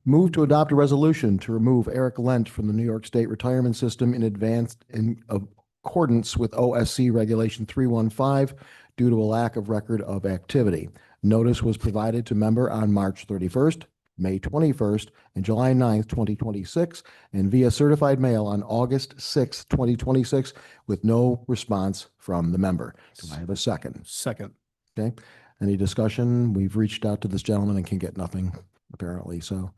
Move to adopt a resolution to remove Eric Lent from the New York State Retirement System in accordance with OSC Regulation 315 due to a lack of record of activity. Notice was provided to member on March 31st, May 21st, and July 9th, 2026, and via certified mail on August 6th, 2026, with no response from the member. Do I have a second? Second. Okay. Any discussion? We've reached out to this gentleman and can get nothing, apparently. So,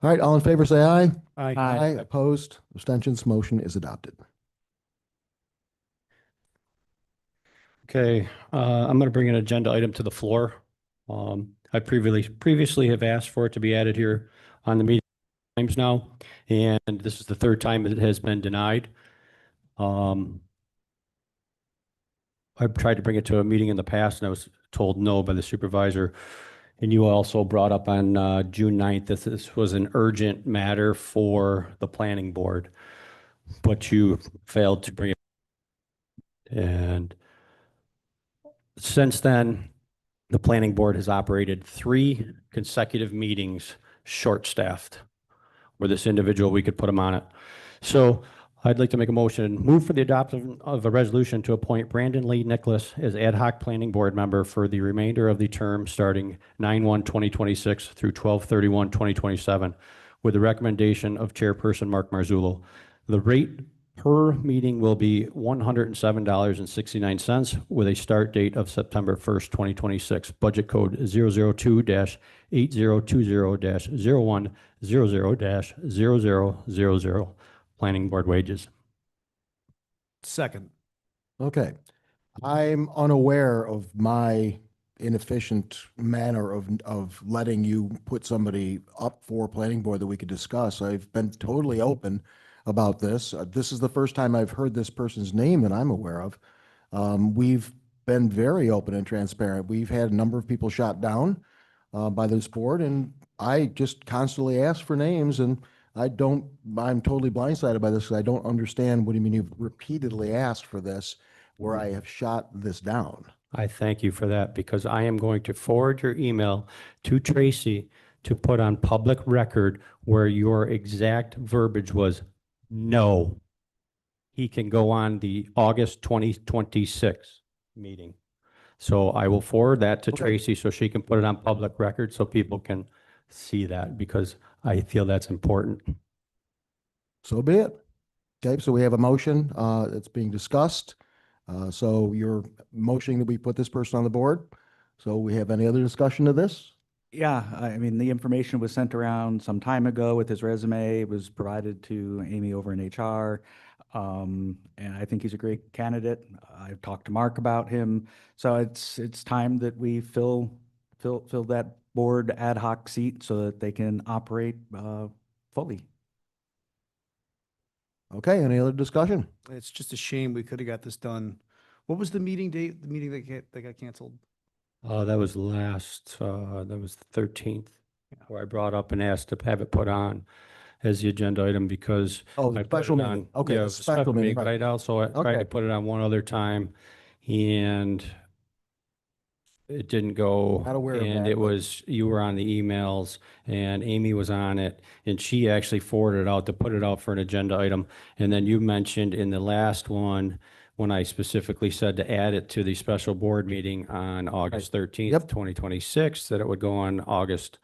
all right, all in favor, say aye. Aye. Opposed, abstentions, motion is adopted. Okay, I'm going to bring an agenda item to the floor. I previously have asked for it to be added here on the meeting times now, and this is the third time it has been denied. I've tried to bring it to a meeting in the past, and I was told no by the supervisor. And you also brought up on June 9th that this was an urgent matter for the planning board, but you failed to bring it. And since then, the planning board has operated 3 consecutive meetings, short-staffed, where this individual, we could put him on it. So I'd like to make a motion, move for the adoption of a resolution to appoint Brandon Lee Nicholas as ad hoc planning board member for the remainder of the term starting 9/1/2026 through 12/31/2027, with the recommendation of Chairperson Mark Marzullo. The rate per meeting will be $107.69 with a start date of September 1st, 2026. Budget code 002-8020-0100-0000. Planning board wages. Second. Okay. I'm unaware of my inefficient manner of letting you put somebody up for planning board that we could discuss. I've been totally open about this. This is the first time I've heard this person's name that I'm aware of. We've been very open and transparent. We've had a number of people shot down by this board, and I just constantly ask for names, and I'm totally blindsided by this because I don't understand what do you mean you've repeatedly asked for this where I have shot this down. I thank you for that because I am going to forward your email to Tracy to put on public record where your exact verbiage was, no. He can go on the August 2026 meeting. So I will forward that to Okay. Tracy so she can put it on public record so people can see that because I feel that's important. So be it. Okay, so we have a motion that's being discussed. So you're motioning that we put this person on the board. So we have any other discussion of this? Yeah, I mean, the information was sent around some time ago with his resume. It was provided to Amy over in HR. And I think he's a great candidate. I've talked to Mark about him. So it's time that we fill that board ad hoc seat so that they can operate fully. Okay, any other discussion? It's just a shame we could have got this done. What was the meeting date, the meeting that got canceled? That was that was the 13th, where I brought up and asked to have it put on as the agenda item because Oh, I the put special it meeting. on. Okay, Yeah, the it was a special meeting, But right. I'd also tried Okay. to put it on one other time and it didn't go. Not aware of And that, it but- was, you were on the emails and Amy was on it and she actually forwarded it out to put it out for an agenda item. And then you mentioned in the last one, when I specifically said to add it to the special board meeting on August 13th, Yep. 2026, that it would go on August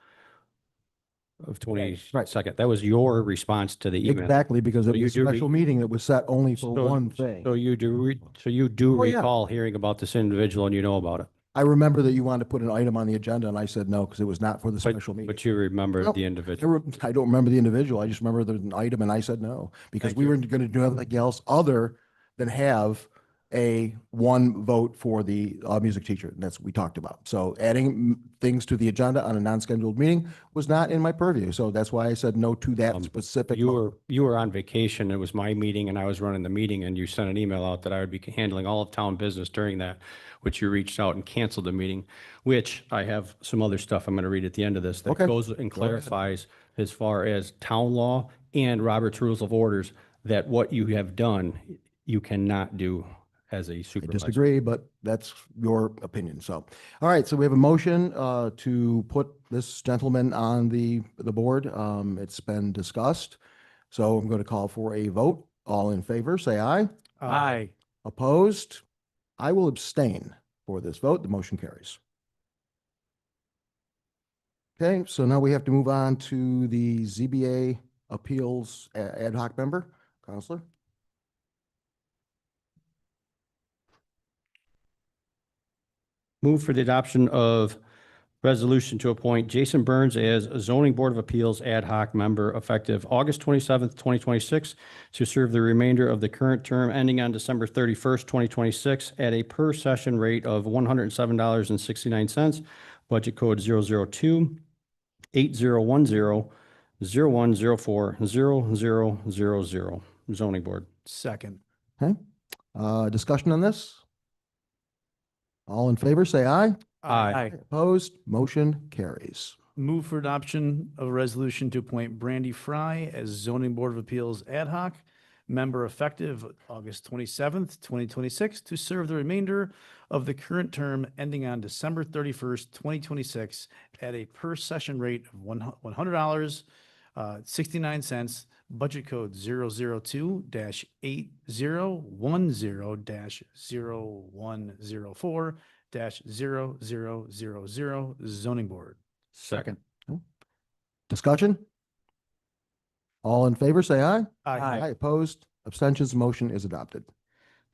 of 22nd. That was your response to the email. Exactly, because So it you was a do special meeting that was set only for So- one thing. So you do Oh, yeah. recall hearing about this individual and you know about it. I remember that you wanted to put an item on the agenda and I said no, because it was not for the But, special meeting. but you remember Nope. the individual. I don't remember the individual. I just remember there's an item and I said no, because Thank we you. were going to do nothing else other than have a one vote for the music teacher. And that's what we talked about. So adding things to the agenda on a non-scheduled meeting was not in my purview. So that's why I said no to that specific. You were on vacation. It was my meeting and I was running the meeting and you sent an email out that I would be handling all of town business during that, which you reached out and canceled the meeting, which I have some other stuff I'm going to read at the end of this that Okay. goes and clarifies as far as town law and Robert's Rules of Orders, that what you have done, you cannot do as a I supervisor. disagree, but that's your opinion. So, all right. So we have a motion to put this gentleman on the board. It's been discussed. So I'm going to call for a vote. All in favor, say aye. Aye. Opposed? I will abstain for this vote. The motion carries. Okay, so now we have to move on to the ZBA Appeals Ad Hoc Member. Counselor? Move for the adoption of resolution to appoint Jason Burns as a zoning board of appeals ad hoc member effective August 27th, 2026 to serve the remainder of the current term ending on December 31st, 2026 at a per session rate of $107.69, budget code 002-8010-0104-0000, zoning board. Second. Okay, discussion on this? All in favor, say aye. Aye. Opposed? Motion carries. Move for adoption of a resolution to appoint Brandy Fry as zoning board of appeals ad hoc member effective August 27th, 2026 to serve the remainder of the current term ending on December 31st, 2026 at a per session rate of $100, 69 budget code 002-8010-0104-0000 zoning board. Second. Discussion? All in favor, say aye. Aye. Opposed? Abstentions? Motion is adopted.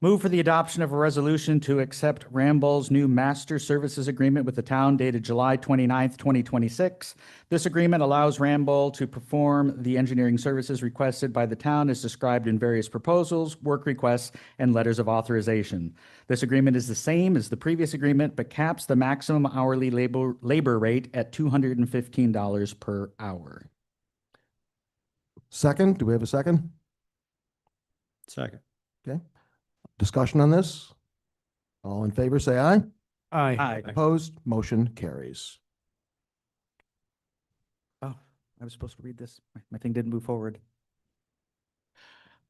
Move for the adoption of a resolution to accept Ramble's new master services agreement with the town dated July 29th, 2026. This agreement allows Ramble to perform the engineering services requested by the town as described in various proposals, work requests, and letters of authorization. This agreement is the same as the previous agreement, but caps the maximum hourly labor rate at $215 per hour. Second, do we have a second? Second. Okay. Discussion on this? All in favor, say aye. Aye. Opposed? Motion carries. Oh, I was supposed to read this. My thing didn't move forward.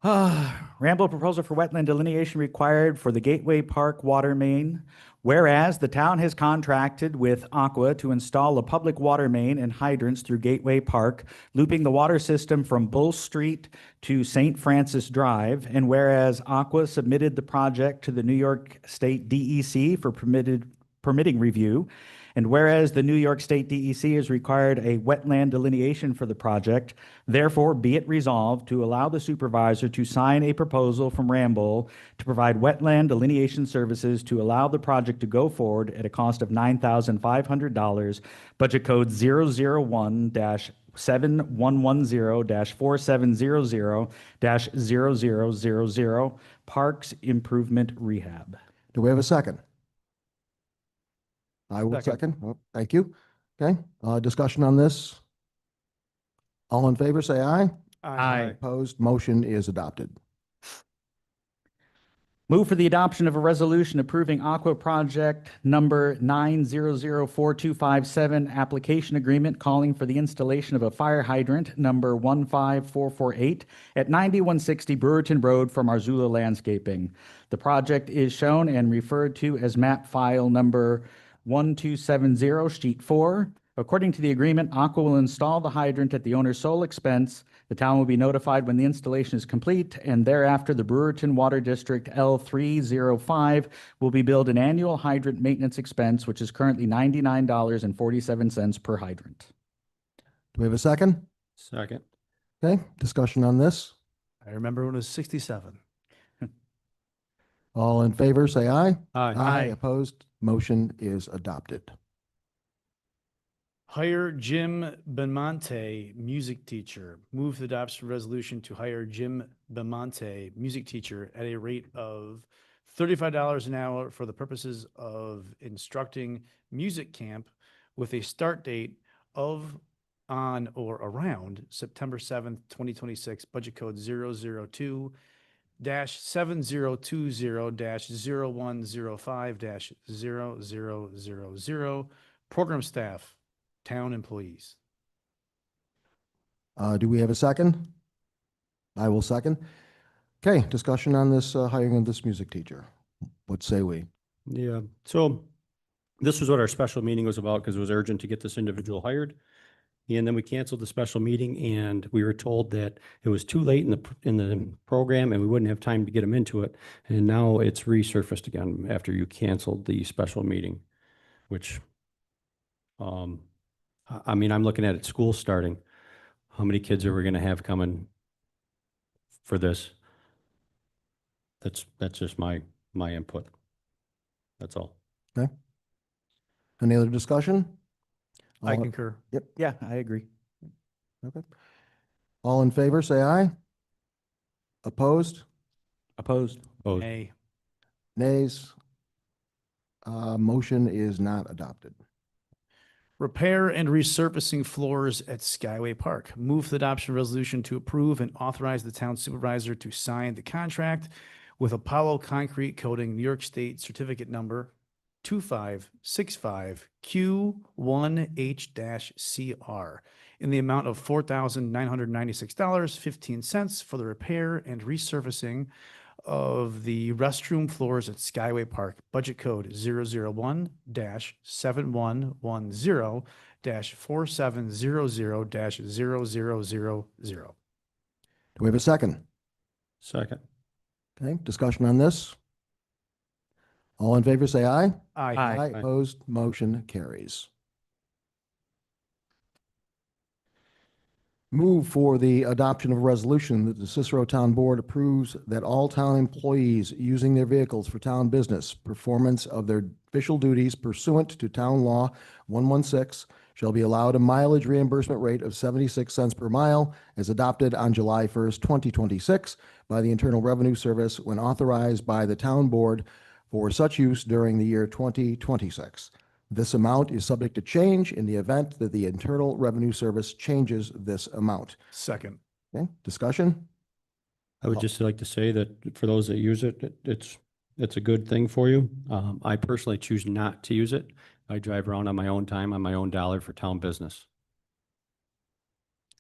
Ramble proposal for wetland delineation required for the Gateway Park water main. Whereas the town has contracted with Aqua to install a public water main and hydrants through Gateway Park, looping the water system from Bull Street to St. Francis Drive. And whereas Aqua submitted the project to the New York State DEC for permitting review. And whereas the New York State DEC has required a wetland delineation for the project, therefore be it resolved to allow the supervisor to sign a proposal from Ramble to provide wetland delineation services to allow the project to go forward at a cost of $9,500, budget code 001-7110-4700-0000, Parks Improvement Rehab. Do we have a second? I will Second. second. Oh, thank you. Okay, discussion on this? All in favor, say aye. Opposed? Motion is adopted. Move for the adoption of a resolution approving Aqua Project number 9004257 application agreement calling for the installation of a fire hydrant number 15448 at 9160 Brewerton Road from Arzula Landscaping. The project is shown and referred to as map file number 1270, sheet 4. According to the agreement, Aqua will install the hydrant at the owner's sole expense. The town will be notified when the installation is complete, and thereafter the Brewerton Water District L305 will be billed an annual hydrant maintenance expense, which is currently $99.47 per hydrant. Do we have a second? Second. Okay, discussion on this. I remember when it was 67. All in favor, say aye. Aye. Aye. Opposed? Motion is adopted. Hire Jim Belmonte, music teacher. Move the adoption resolution to hire Jim Belmonte, music teacher, at a rate of $35 an hour for the purposes of instructing music camp with a start date of, on, or around September 7th, 2026, budget code 002-7020-0105-0000. Program staff, town employees. Do we have a second? I will second. Okay, discussion on this hiring of this music teacher. What say we? Yeah, so this was what our special meeting was about because it was urgent to get this individual hired. And then we canceled the special meeting and we were told that it was too late in the program and we wouldn't have time to get them into it. And now it's resurfaced again after you canceled the special meeting, which, I mean, I'm looking at it, school starting. How many kids are we gonna have coming for this? That's just my input. That's all. Any other discussion? I All- concur. Yeah, I agree. Okay. All in favor, say aye. Opposed? Opposed? Opposed. Nay. Nays? Motion is not adopted. Repair and resurfacing floors at Skyway Park. Move the adoption resolution to approve and authorize the town supervisor to sign the contract with Apollo Concrete Coating, New York State Certificate Number 2565Q1H-CR in the amount of $4,996.15 for the repair and resurfacing of the restroom floors at Skyway Park. Budget code 001-7110-4700-0000. Do we have a second? Second. Okay, discussion on this? All in favor, say aye. Aye. Opposed? Motion carries. Move for the adoption of a resolution that the Cicero Town Board approves that all town employees using their vehicles for town business, performance of their official duties pursuant to Town Law 116 shall be allowed a mileage reimbursement rate of 76 cents per mile as adopted on July 1st, 2026 by the Internal Revenue Service when authorized by the Town Board for such use during the year 2026. This amount is subject to change in the event that the Internal Revenue Service changes this amount. Second. Okay, discussion? I would just like to say that for those that use it, it's a good thing for you. I personally choose not to use it. I drive around on my own time, on my own dollar for town business.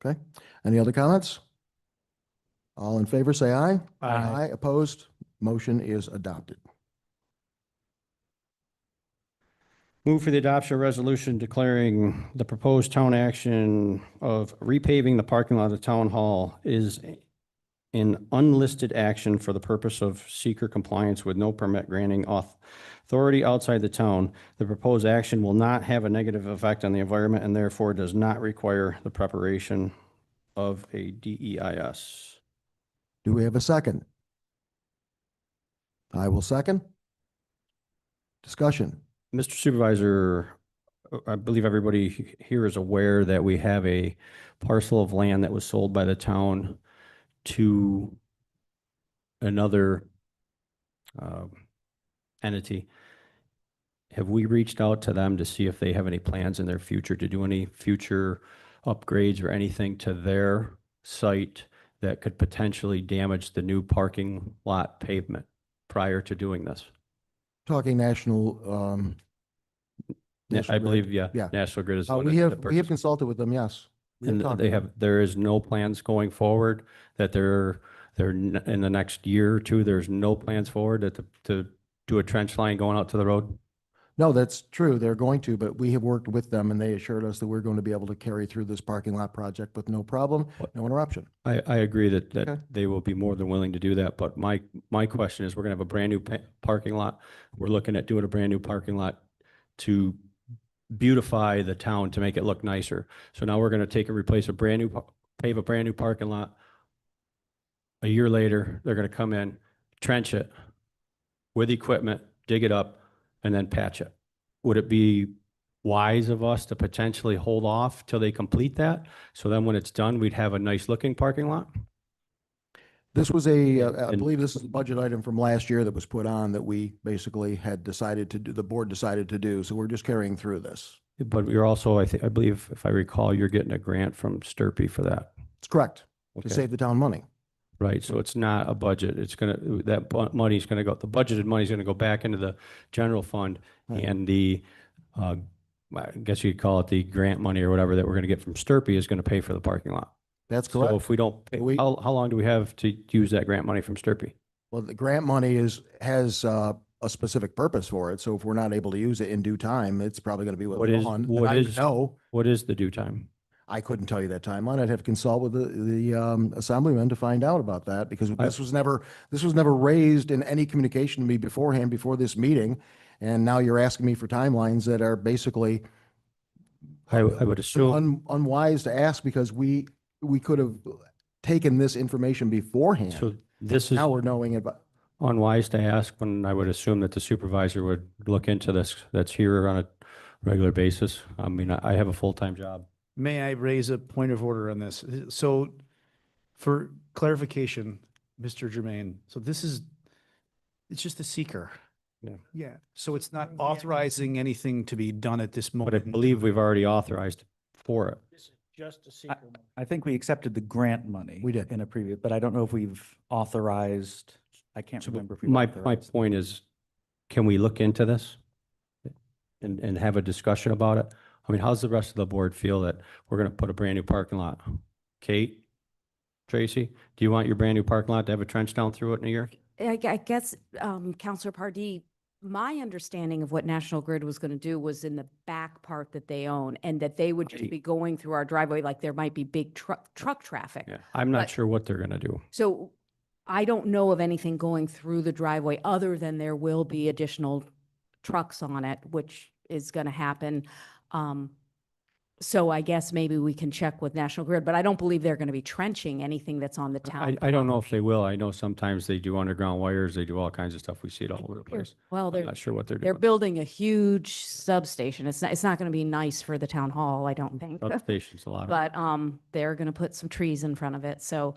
Okay, any other comments? All in favor, say aye. Aye. Opposed? Motion is adopted. Move for the adoption of resolution declaring the proposed town action of repaving the parking lot of the town hall is an unlisted action for the purpose of seeker compliance with no permit granting authority outside the town. The proposed action will not have a negative effect on the environment and therefore does not require the preparation of a DEIS. Do we have a second? I will second. Discussion. Mr. Supervisor, I believe everybody here is aware that we have a parcel of land that was sold by the town to another entity. Have we reached out to them to see if they have any plans in their future to do any future upgrades or anything to their site that could potentially damage the new parking lot pavement prior to doing this? Talking national, I National Grid. believe, yeah. Yeah. National Grid is. we one of the have purchase- consulted with them, yes. We have And talked they with have, them. there is no plans going forward that in the next year or two, there's no plans forward to do a trench line going out to the road? No, that's true. They're going to, but we have worked with them and they assured us that we're going to be able to carry through this parking lot project with no problem, no interruption. I agree that Okay. they will be more than willing to do that, but my question is, we're gonna have a brand new parking lot. We're looking at doing a brand new parking lot to beautify the town to make it look nicer. So now we're going to take and replace a brand new, pave a brand new parking lot. A year later, they're going to come in, trench it with equipment, dig it up, and then patch it. Would it be wise of us to potentially hold off till they complete that? So then when it's done, we'd have a nice looking parking lot? This was I And- believe this is a budget item from last year that was put on that we basically had decided to do, the board decided to do. So we're just carrying through this. But you're also, I believe, if I recall, you're getting a grant from Sturpey for that. It's correct, to Okay. save the town money. Right, so it's not a budget, it's gonna, money's gonna go, the budgeted money's gonna go back into the general fund, Right. and the, I guess you'd call it the grant money or whatever that we're gonna get from Sturpey is gonna pay for the parking lot. That's So correct. if we don't, We- how long do we have to use that grant money from Sturpey? Well, the grant money has a specific purpose for it. So if we're not able to use it in due time, it's probably going to be What is- withdrawn. what And I is- know, What is the due time? I couldn't tell you that timeline. I'd have to consult with the assemblyman to find out about that because this was never raised in any communication to me beforehand, before this meeting. And now you're asking me for timelines that are basically I would assume, unwise to ask because we could have taken this information beforehand. so this is Now we're knowing about, unwise to ask when I would assume that the supervisor would look into this, that's here on a regular basis. I mean, I have a full-time job. May I raise a point of order on this? So for clarification, Mr. Jermaine, so it's just a seeker. Yeah. Yeah, so it's not authorizing anything to be done at this But I moment. believe we've already authorized for it. This is just a secret. I think we accepted the grant money. We did. In a previous, but I don't know if we've authorized, I can't remember if we've My authorized. point is, can we look into this and have a discussion about it? I mean, how's the rest of the board feel that we're going to put a brand new parking lot? Kate, Tracy, do you want your brand new parking lot to have a trench down through it in a year? I guess, Counselor Pardee, my understanding of what National Grid was going to do was in the back part that they own, and that they would just Right. be going through our driveway like there might be big truck traffic. Yeah, I'm not But- sure what they're going to do. So I don't know of anything going through the driveway other than there will be additional trucks on it, which is going to happen. So I guess maybe we can check with National Grid, but I don't believe they're going to be trenching anything that's on the town. I don't know if they will. I know sometimes they do underground wires, they do all kinds of stuff. We see it all over the place. Well, I'm they're, not sure what they're they're doing. building a huge substation. It's not going to be nice for the town hall, I don't think. Substation's a lot of. But they're going to put some trees in front of it. So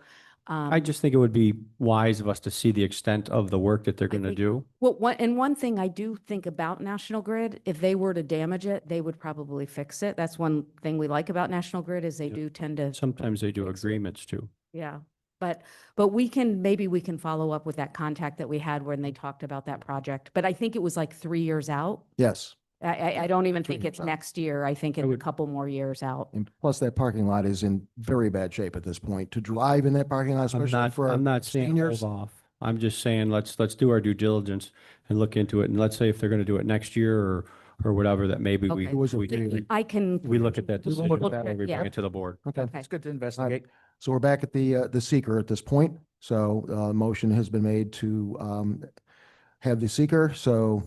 I just think it would be wise of us to see the extent of the work that they're going to think- do. well, one thing I do think about National Grid, if they were to damage it, they would probably fix it. That's one thing we like about National Grid is they Yeah. do tend to, Sometimes they do Fix it. agreements too. yeah. But maybe we can follow up with that contact that we had when they talked about that project. But I think it was like 3 years out. yes. I don't even think 3 it's years out. next year. I think it's a would- couple more years out. And plus that parking lot is in very bad shape at this point. To drive in that parking lot, especially for I'm our not saying hold seniors. off. I'm just saying, let's do our due diligence and look into it. And let's say if they're going to do it next year or whatever, that maybe we, Okay. It was a we really- I can. we look at that We will decision look at before that, we yeah. bring it to the board. Okay. Okay. It's good to investigate. So we're back at the seeker at this point. So motion has been made to have the seeker. So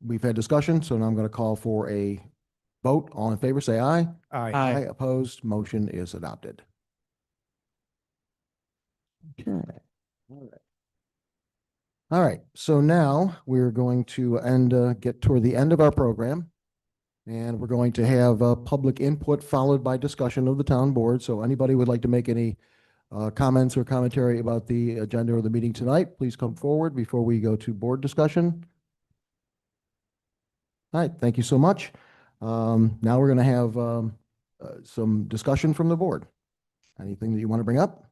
we've had discussion. So now I'm going to call for a vote. All in favor, say aye. Aye. Aye. Opposed, motion is adopted. Okay. All right, so now we're going to get toward the end of our program. And we're going to have public input followed by discussion of the town board. So anybody would like to make any comments or commentary about the agenda of the meeting tonight, please come forward before we go to board discussion. All right, thank you so much. Now we're going to have some discussion from the board. Anything that you want to bring up?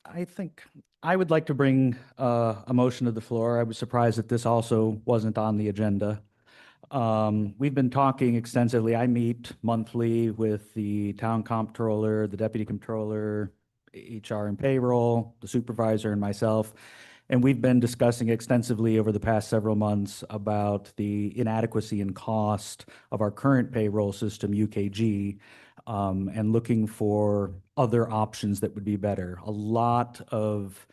I think I would like to bring a motion to the floor. I was surprised that this also wasn't on the agenda. We've been talking extensively. I meet monthly with the town comptroller, the deputy comptroller, HR and payroll, the supervisor, and myself. And we've been discussing extensively over the past several months about the inadequacy and cost of our current payroll system, UKG, and looking for other options that would be better. A lot of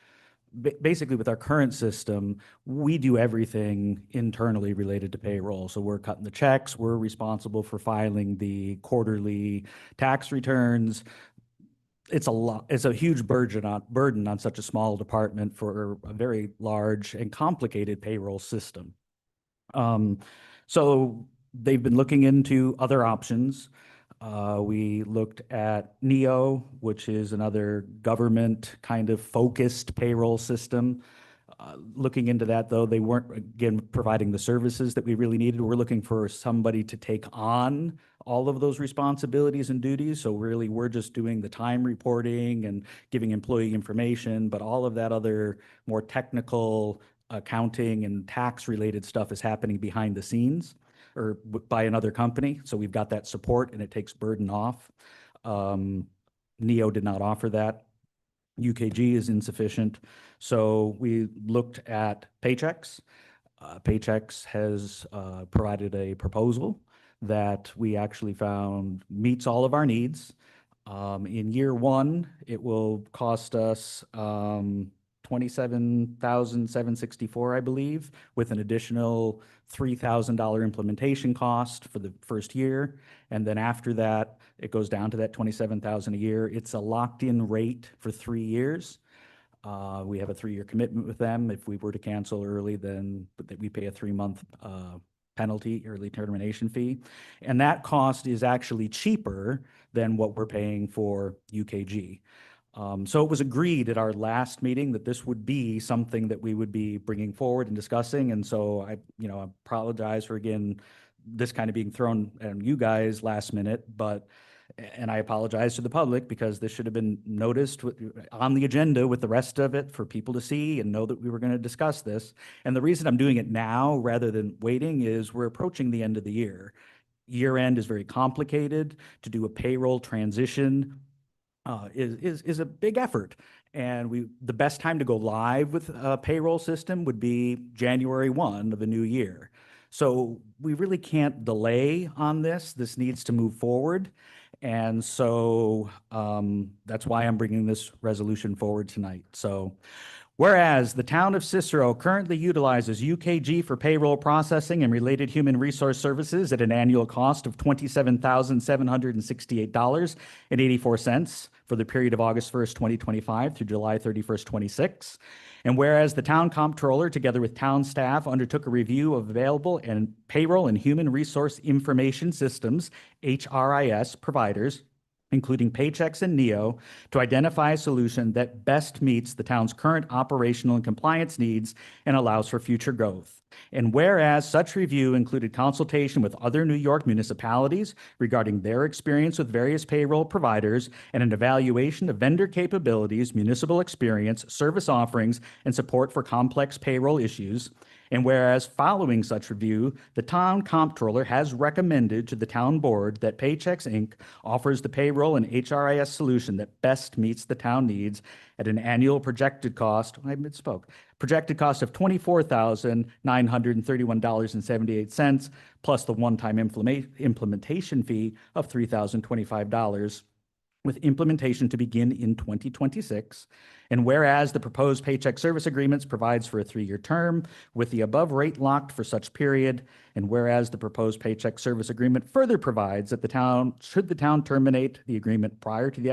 basically with our current system, we do everything internally related to payroll. So we're cutting the checks, we're responsible for filing the quarterly tax returns. It's a lot, it's a huge burden on such a small department for a very large and complicated payroll system. So they've been looking into other options. We looked at NEO, which is another government kind of focused payroll system. Looking into that, though, they weren't, again, providing the services that we really needed. We're looking for somebody to take on all of those responsibilities and duties. So really, we're just doing the time reporting and giving employee information, but all of that other more technical accounting and tax related stuff is happening behind the scenes or by another company. So we've got that support and it takes burden off. NEO did not offer that. UKG is insufficient. So we looked at Paychex. Paychex has provided a proposal that we actually found meets all of our needs. In year one, it will cost us $27,764, I believe, with an additional $3,000 implementation cost for the first year. And then after that, it goes down to that $27,000 a year. It's a locked-in rate for 3 years. We have a 3-year commitment with them. If we were to cancel early, then we pay a 3-month penalty, early termination fee. And that cost is actually cheaper than what we're paying for UKG. So it was agreed at our last meeting that this would be something that we would be bringing forward and discussing. And so I apologize for, again, this kind of being thrown at you guys last minute, and I apologize to the public because this should have been noticed on the agenda with the rest of it for people to see and know that we were going to discuss this. And the reason I'm doing it now rather than waiting is we're approaching the end of the year. Year end is very complicated. To do a payroll transition is a big effort. And the best time to go live with a payroll system would be January 1 of the new year. So we really can't delay on this. This needs to move forward. And so that's why I'm bringing this resolution forward tonight. So whereas the town of Cicero currently utilizes UKG for payroll processing and related human resource services at an annual cost of $27,768.84 for the period of August 1st, 2025 through July 31st, 26. And whereas the town comptroller, together with town staff, undertook a review of available and payroll and human resource information systems, HRIS providers, including Paychex and NEO, to identify a solution that best meets the town's current operational and compliance needs and allows for future growth. And whereas such review included consultation with other New York municipalities regarding their experience with various payroll providers and an evaluation of vendor capabilities, municipal experience, service offerings, and support for complex payroll issues. And whereas following such review, the town comptroller has recommended to the town board that Paychex Inc. offers the payroll and HRIS solution that best meets the town needs at an annual projected cost, I misspoke, projected cost of $24,931.78 plus the one-time implementation fee of $3,025. With implementation to begin in 2026. And whereas the proposed Paychex service agreements provides for a 3-year term with the above rate locked for such period, and whereas the proposed Paychex service agreement further provides that should the town terminate the agreement prior to the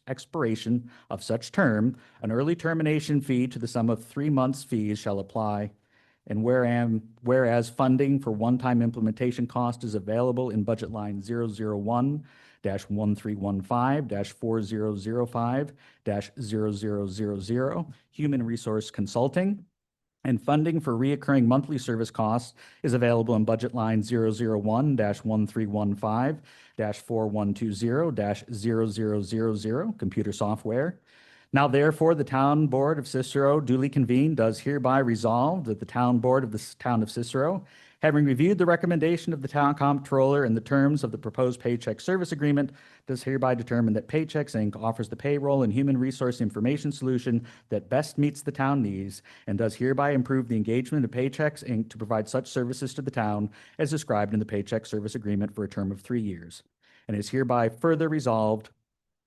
expiration of such term, an early termination fee to the sum of 3 months' fees shall apply. And whereas funding for one-time implementation cost is available in budget line 001-1315-4005-0000, Human Resource Consulting, and funding for reoccurring monthly service costs is available in budget line 001-1315-4120-0000, Computer Software. Now therefore, the Town Board of Cicero duly convened does hereby resolve that the Town Board of the Town of Cicero, having reviewed the recommendation of the Town Comptroller and the terms of the proposed Paychex service agreement, does hereby determine that Paychex Inc. offers the payroll and human resource information solution that best meets the town needs, and does hereby improve the engagement of Paychex Inc. to provide such services to the town as described in the Paychex service agreement for a term of 3 years. And is hereby further resolved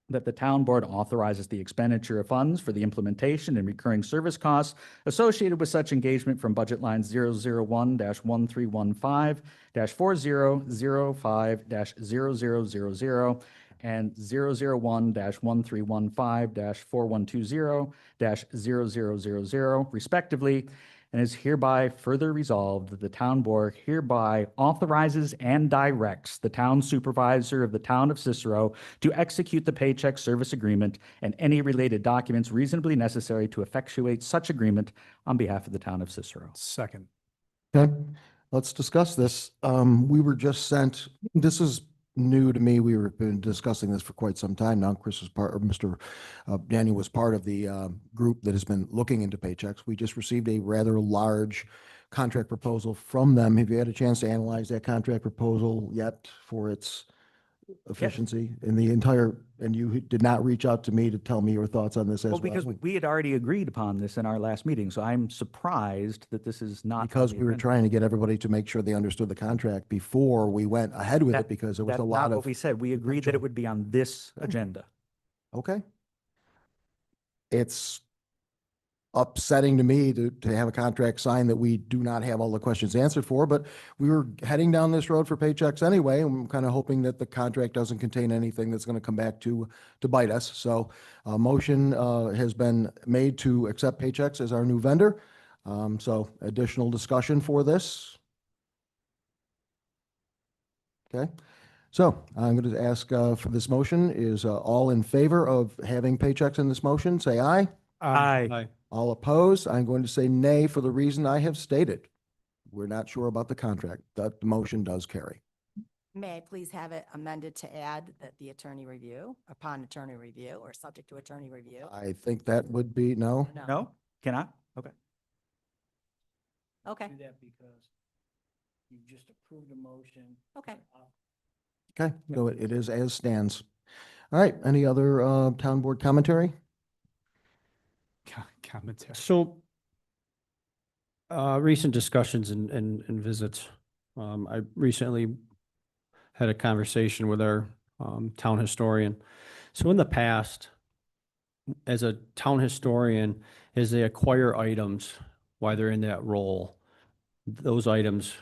that the town board authorizes the expenditure of funds for the implementation and recurring service costs associated with such engagement from budget line 001-1315-4005-0000 and 001-1315-4120-0000 respectively, and is hereby further resolved that the town board hereby authorizes and directs the town supervisor of the town of Cicero to execute the paycheck service agreement and any related documents reasonably necessary to effectuate such agreement on behalf of the town of Cicero. Second. Okay, let's discuss this. We were just sent, this is new to me. We were been discussing this for quite some time now. Chris was part, or Mr. Daniel was part of the group that has been looking into paychecks. We just received a rather large contract proposal from them. Have you had a chance to analyze that contract proposal yet for its efficiency in the entire, and you did not reach out to me to tell me your thoughts on this as Well, well? because we had already agreed upon this in our last meeting, so I'm surprised that this is not. on Because the we were agenda. trying to get everybody to make sure they understood the contract before we went ahead with That- it, because there was That's a not lot what of, we said. We agreed that it potential. would be on this agenda. okay. It's upsetting to me to have a contract signed that we do not have all the questions answered for, but we were heading down this road for paychecks anyway, and I'm kind of hoping that the contract doesn't contain anything that's going to come back to bite us. So a motion has been made to accept paychecks as our new vendor. So additional discussion for this. Okay, so I'm going to ask for this motion. Is all in favor of having paychecks in this motion? Say aye. Aye. All opposed? I'm going to say nay for the reason I have stated. We're not sure about the contract. That motion does carry. May I please have it amended to add that the attorney review, upon attorney review or subject to attorney review? I think that would be, no? No? Cannot? Okay. Okay, Do that because you just approved a motion. okay. Okay, go, it is as stands. All right, any other town board commentary? Commentary. So, recent discussions and visits. I recently had a conversation with our town historian. So in the past, as a town historian, as they acquire items while they're in that role, those items,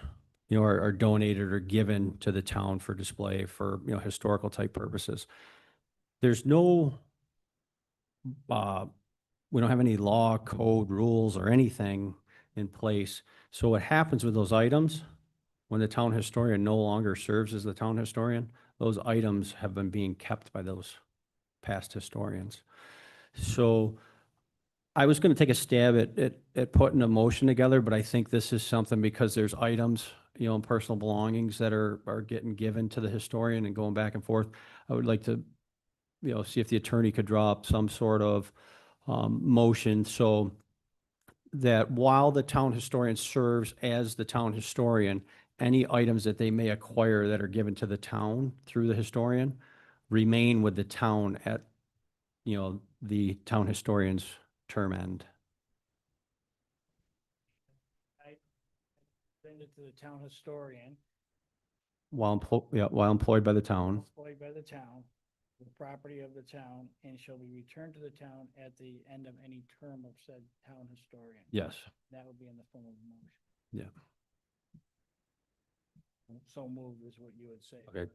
are donated or given to the town for display for, historical type purposes. There's no, we don't have any law, code, rules, or anything in place. So what happens with those items, when the town historian no longer serves as the town historian, those items have been being kept by those past historians. So I was going to take a stab at putting a motion together, but I think this is something because there's items, and personal belongings that are getting given to the historian and going back and forth. I would like to, see if the attorney could draw up some sort of motion so that while the town historian serves as the town historian, any items that they may acquire that are given to the town through the historian remain with the town at, the town historian's term end. I send it to the town historian, While employed by the town. employed by the town, the property of the town, and shall be returned to the town at the end of any term of said town historian. Yes. That would be in the form of a motion. Yeah. So moved is what you would say. Okay.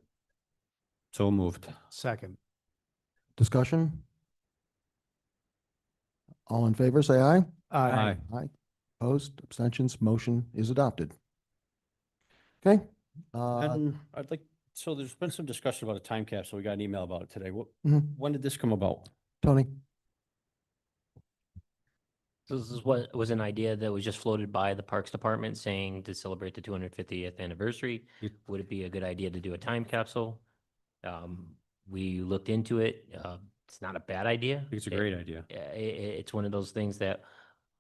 So moved. Second. Discussion? All in favor, say aye. Aye. Aye. Opposed, abstentions, motion is adopted. Okay. And I'd like, so there's been some discussion about a time capsule. We got an email about it today. Mhm. When did this come about? Tony? So this is what was an idea that was just floated by the Parks Department saying to celebrate the 250th anniversary. Would it be a good idea to do a time capsule? We looked into it. It's not a bad idea. I think it's a great idea. It's one of those things that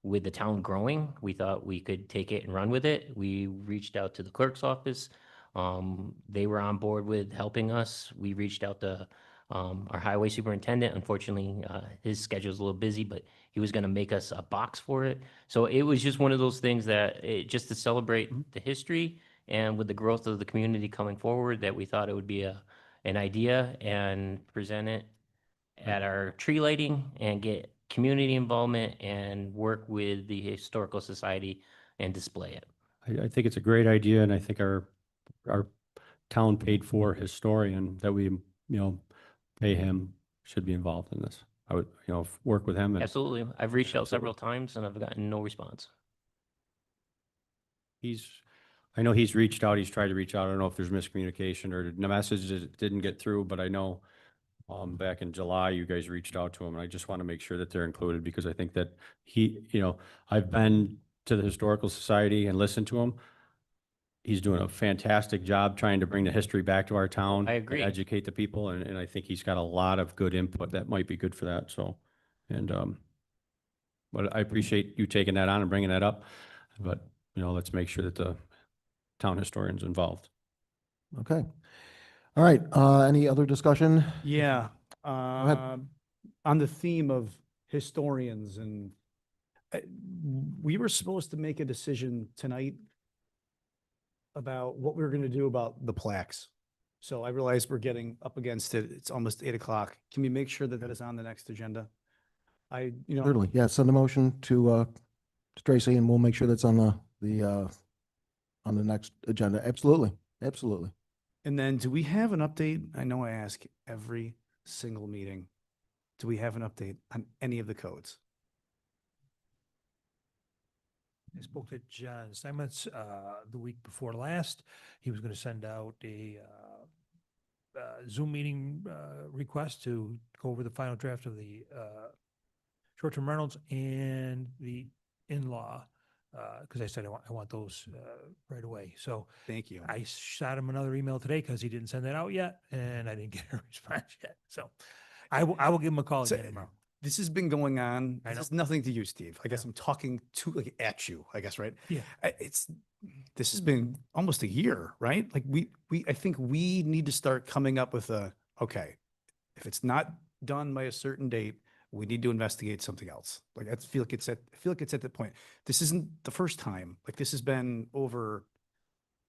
with the town growing, we thought we could take it and run with it. We reached out to the clerk's office. They were on board with helping us. We reached out to our highway superintendent. Unfortunately, his schedule's a little busy, but he was going to make us a box for it. So it was just one of those things that just to celebrate the history and with the growth of the community coming forward, that we thought it would be an idea and present it at our tree lighting and get community involvement and work with the Historical Society and display it. I think it's a great idea, and I think our town paid for historian that we, pay him should be involved in this. I would, work with him and Absolutely. I've reached out several times and I've gotten no response. I know he's reached out, he's tried to reach out. I don't know if there's miscommunication or the message didn't get through, but I know back in July, you guys reached out to him, and I just want to make sure that they're included because I think that I've been to the Historical Society and listened to him. He's doing a fantastic job trying to bring the history back to our town. I agree. And educate the people, and I think he's got a lot of good input that might be good for that, so. And, but I appreciate you taking that on and bringing that up, but, let's make sure that the town historian's involved. Okay. All right, any other discussion? Yeah. ahead. On the theme of historians and we were supposed to make a decision tonight about what we were going to do about the plaques. So I realize we're getting up against it. It's almost 8 o'clock. Can we make sure that that is on the next agenda? Certainly, yeah, send a motion to Tracy and we'll make sure that's on the next agenda. Absolutely, absolutely. And then do we have an update? I know I ask every single meeting. Do we have an update on any of the codes? I spoke to John Simons the week before last. He was going to send out a Zoom meeting request to go over the final draft of the short-term rentals and the in-law, because I said I want those right away. So Thank you. I shot him another email today because he didn't send that out yet, and I didn't get a response yet. So I will give him a call So, again tomorrow. This has been going on. I This know. has nothing to you, Steve. I guess I'm talking at you, I guess, right? Yeah. This has been almost a year, right? Like I think we need to start coming up with okay, if it's not done by a certain date, we need to investigate something else. Like I feel like it's at that point. This isn't the first time. Like this has been over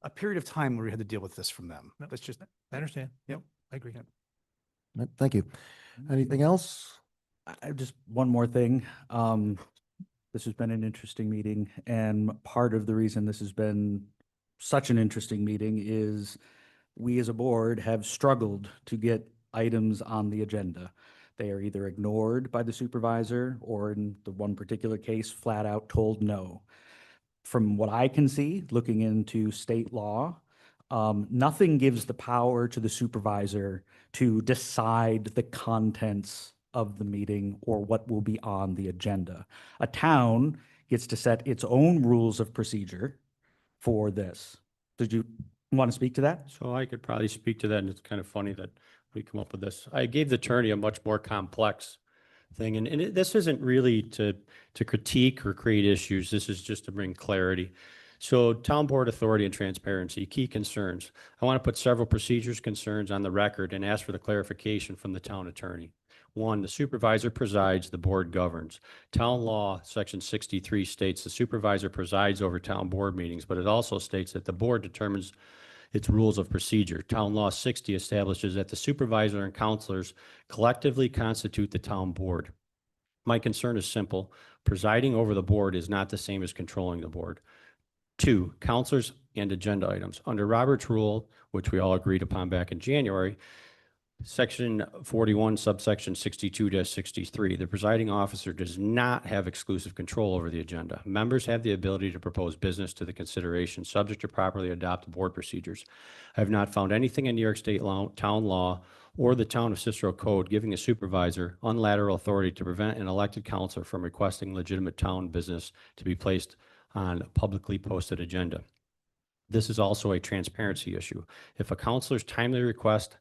a period of time where we had to deal with this from them. Yep. That's just, I understand. Yep. I agree. Right, thank you. Anything else? I just, one more thing. This has been an interesting meeting, and part of the reason this has been such an interesting meeting is we as a board have struggled to get items on the agenda. They are either ignored by the supervisor or in the one particular case, flat out told no. From what I can see, looking into state law, nothing gives the power to the supervisor to decide the contents of the meeting or what will be on the agenda. A town gets to set its own rules of procedure for this. Did you want to speak to that? So I could probably speak to that, and it's kind of funny that we come up with this. I gave the attorney a much more complex thing, and this isn't really to critique or create issues. This is just to bring clarity. So town board authority and transparency, key concerns. I want to put several procedures concerns on the record and ask for the clarification from the town attorney. 1, the supervisor presides, the board governs. Town law, section 63 states the supervisor presides over town board meetings, but it also states that the board determines its rules of procedure. Town Law 60 establishes that the supervisor and counselors collectively constitute the town board. My concern is simple. Presiding over the board is not the same as controlling the board. 2, counselors and agenda items. Under Robert's rule, which we all agreed upon back in January, Section 41, subsection 62-63, the presiding officer does not have exclusive control over the agenda. Members have the ability to propose business to the consideration subject to properly adopted board procedures. I have not found anything in New York State town law or the Town of Cicero Code giving a supervisor unilateral authority to prevent an elected counselor from requesting legitimate town business to be placed on a publicly posted agenda. This is also a transparency issue. If a counselor's timely request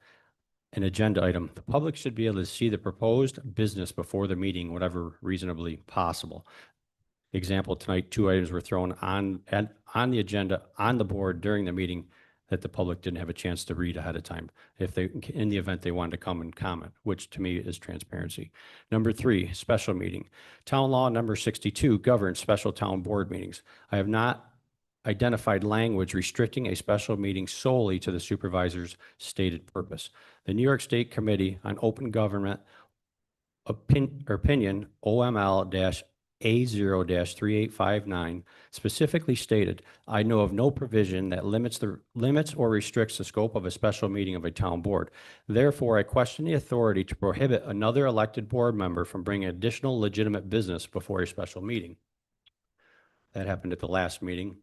an agenda item, the public should be able to see the proposed business before the meeting, whatever reasonably possible. Example, tonight, 2 items were thrown on the agenda on the board during the meeting that the public didn't have a chance to read ahead of time, in the event they wanted to come and comment, which to me is transparency. Number 3, special meeting. Town law number 62 governs special town board meetings. I have not identified language restricting a special meeting solely to the supervisor's stated purpose. The New York State Committee on Open Government opinion OML-A0-3859 specifically stated, I know of no provision that limits or restricts the scope of a special meeting of a town board. Therefore, I question the authority to prohibit another elected board member from bringing additional legitimate business before a special meeting. That happened at the last meeting.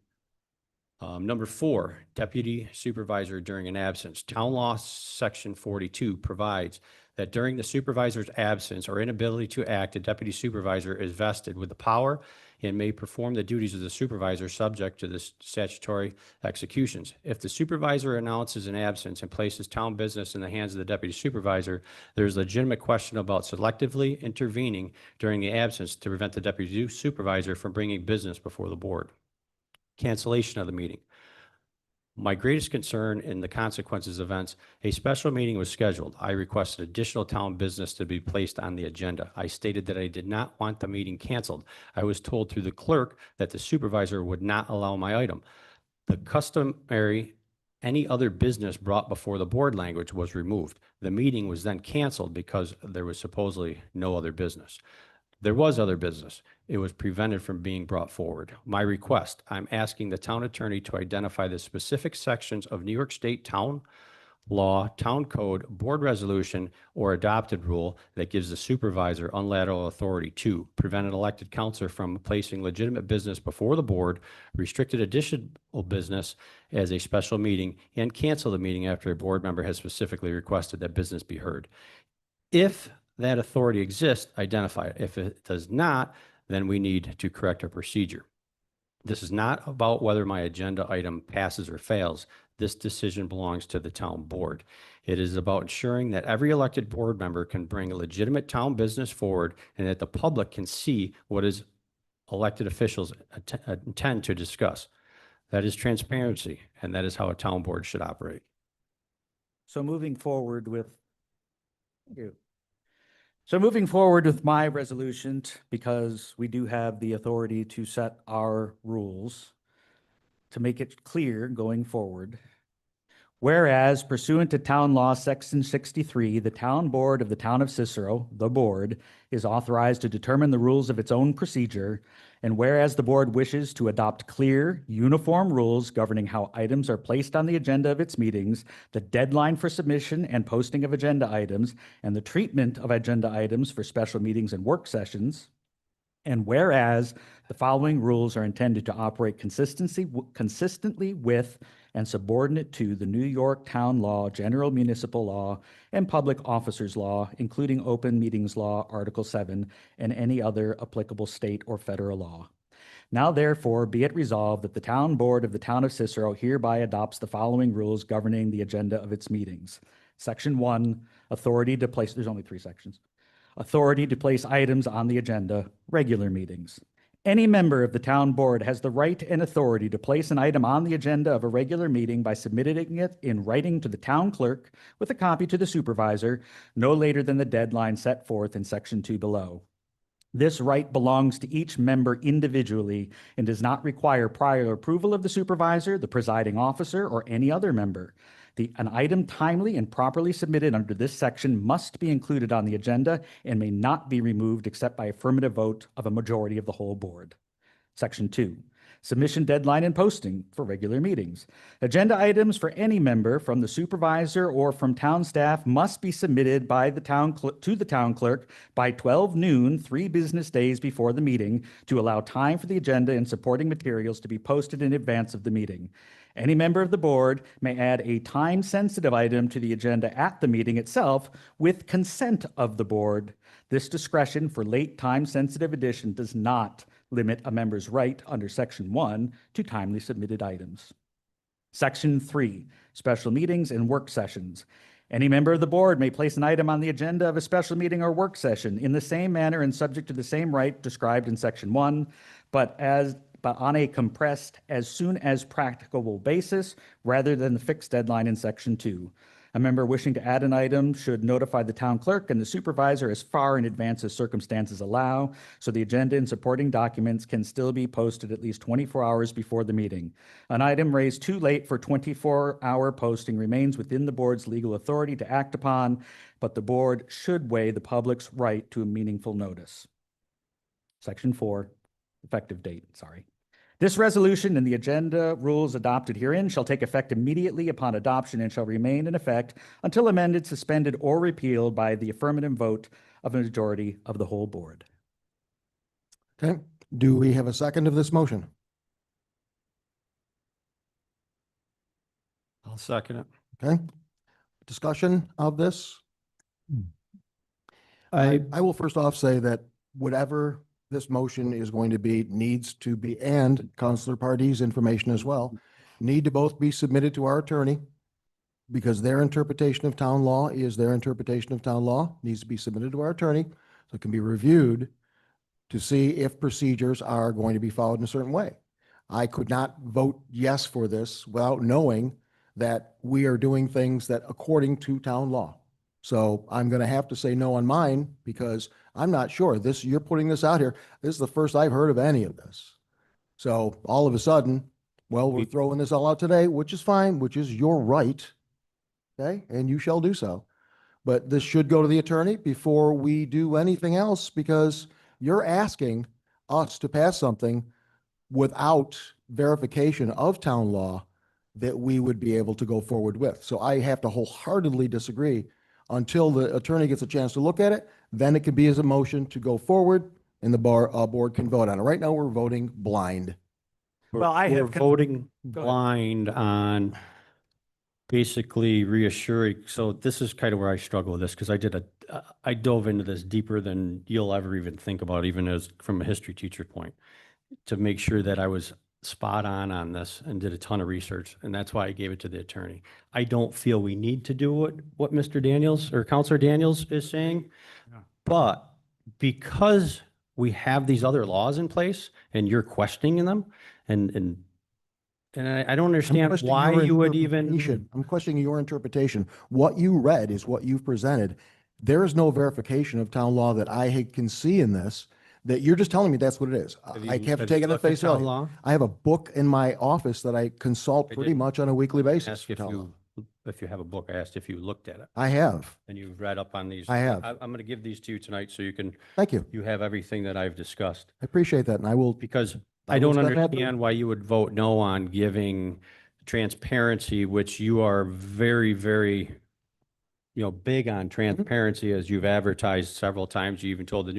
Number 4, deputy supervisor during an absence. Town law section 42 provides that during the supervisor's absence or inability to act, a deputy supervisor is vested with the power and may perform the duties of the supervisor subject to the statutory executions. If the supervisor announces an absence and places town business in the hands of the deputy supervisor, there's legitimate question about selectively intervening during the absence to prevent the deputy supervisor from bringing business before the board. Cancellation of the meeting. My greatest concern in the consequences events, a special meeting was scheduled. I requested additional town business to be placed on the agenda. I stated that I did not want the meeting canceled. I was told through the clerk that the supervisor would not allow my item. The customary any other business brought before the board language was removed. The meeting was then canceled because there was supposedly no other business. There was other business. It was prevented from being brought forward. My request, I'm asking the town attorney to identify the specific sections of New York State town law, town code, board resolution, or adopted rule that gives the supervisor unilateral authority to prevent an elected counselor from placing legitimate business before the board, restricted additional business as a special meeting, and cancel the meeting after a board member has specifically requested that business be heard. If that authority exists, identify it. If it does not, then we need to correct our procedure. This is not about whether my agenda item passes or fails. This decision belongs to the town board. It is about ensuring that every elected board member can bring a legitimate town business forward and that the public can see what is elected officials intend to discuss. That is transparency, and that is how a town board should operate. So moving forward with, thank you. So moving forward with my resolution, because we do have the authority to set our rules, to make it clear going forward. Whereas pursuant to Town Law Section 63, the Town Board of the Town of Cicero, the board, is authorized to determine the rules of its own procedure. And whereas the board wishes to adopt clear, uniform rules governing how items are placed on the agenda of its meetings, the deadline for submission and posting of agenda items, and the treatment of agenda items for special meetings and work sessions. And whereas the following rules are intended to operate consistently with and subordinate to the New York Town Law, General Municipal Law, and Public Officers Law, including Open Meetings Law, Article 7, and any other applicable state or federal law. Now therefore be it resolved that the Town Board of the Town of Cicero hereby adopts the following rules governing the agenda of its meetings. Section 1, authority to place, there's only 3 sections. Authority to place items on the agenda, regular meetings. Any member of the town board has the right and authority to place an item on the agenda of a regular meeting by submitting it in writing to the town clerk with a copy to the supervisor no later than the deadline set forth in Section 2 below. This right belongs to each member individually and does not require prior approval of the supervisor, the presiding officer, or any other member. An item timely and properly submitted under this section must be included on the agenda and may not be removed except by affirmative vote of a majority of the whole board. Section 2, submission deadline and posting for regular meetings. Agenda items for any member from the supervisor or from town staff must be submitted by the to the town clerk by 12 noon, 3 business days before the meeting to allow time for the agenda and supporting materials to be posted in advance of the meeting. Any member of the board may add a time-sensitive item to the agenda at the meeting itself with consent of the board. This discretion for late time-sensitive addition does not limit a member's right under Section 1 to timely submitted items. Section 3, special meetings and work sessions. Any member of the board may place an item on the agenda of a special meeting or work session in the same manner and subject to the same right described in Section 1, but on a compressed as soon as practicable basis rather than the fixed deadline in Section 2. A member wishing to add an item should notify the town clerk and the supervisor as far in advance as circumstances allow, so the agenda and supporting documents can still be posted at least 24 hours before the meeting. An item raised too late for 24-hour posting remains within the board's legal authority to act upon, but the board should weigh the public's right to a meaningful notice. Section 4, effective date, sorry. This resolution and the agenda rules adopted herein shall take effect immediately upon adoption and shall remain in effect until amended, suspended, or repealed by the affirmative vote of a majority of the whole board. Okay, do we have a second of this motion? I'll second it. Okay, discussion of this? I will first off say that whatever this motion is going to be, needs to be, and Counselor Party's information as well, need to both be submitted to our attorney because their interpretation of town law is their interpretation of town law, needs to be submitted to our attorney so it can be reviewed to see if procedures are going to be followed in a certain way. I could not vote yes for this without knowing that we are doing things that according to town law. So I'm going to have to say no on mine because I'm not sure. This, you're putting this out here. This is the first I've heard of any of this. So all of a sudden, well, we're throwing this all out today, which is fine, which is your right. Okay, and you shall do so. But this should go to the attorney before we do anything else because you're asking us to pass something without verification of town law that we would be able to go forward with. So I have to wholeheartedly disagree until the attorney gets a chance to look at it. Then it can be as a motion to go forward and the board can vote on it. Right now, we're voting blind. Well, I We're have. voting Go ahead. blind on basically reassuring. So this is kind of where I struggle with this because I dove into this deeper than you'll ever even think about, even as from a history teacher point, to make sure that I was spot on this and did a ton of research. And that's why I gave it to the attorney. I don't feel we need to do what Mr. Daniels or Counselor Daniels is saying, but because we have these other laws in place and you're questioning them and I don't understand questioning why your you would even. interpretation. I'm questioning your interpretation. What you read is what you've presented. There is no verification of town law that I can see in this, that you're just telling me that's what it is. I have to take it at looked at face town value. law? I have a book in my office that I consult I pretty didn't much on a weekly basis. Ask for if town law. if you have a book. I asked if you looked at it I have. and you've read up on these. I have. I'm going to give these to you tonight so you can, Thank you. you have everything that I've discussed. I appreciate that. And I will, Because I I don't will spend that- understand why you would vote no on giving transparency, which you are very, very, big on transparency as you've advertised several times. You even told the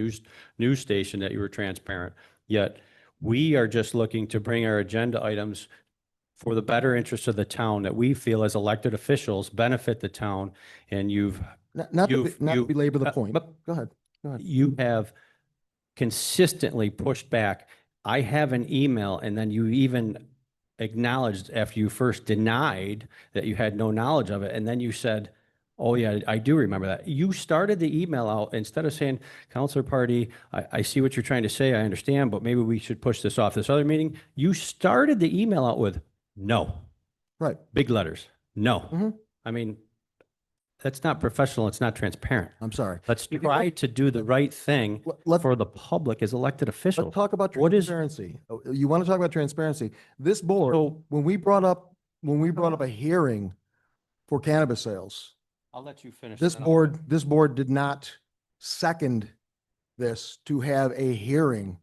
news station that you were transparent. Yet we are just looking to bring our agenda items for the better interest of the town that we feel as elected officials benefit the town. And not to you've- not to you- belabor the point. but- Go ahead. you have consistently pushed back. I have an email and then you even acknowledged after you first denied that you had no knowledge of it. And then you said, oh yeah, I do remember that. You started the email out instead of saying, Counselor Party, I see what you're trying to say. I understand, but maybe we should push this off this other meeting. You started the email out with no, Right. big letters, no. Mhm. I mean, that's not professional. It's not transparent. I'm sorry. Let's try to do the right thing Let's for the public as elected officials. talk about What is- transparency. You want to talk about transparency? This board, So- when we brought up a hearing for cannabis sales, I'll let you finish. this board did not second this to have a hearing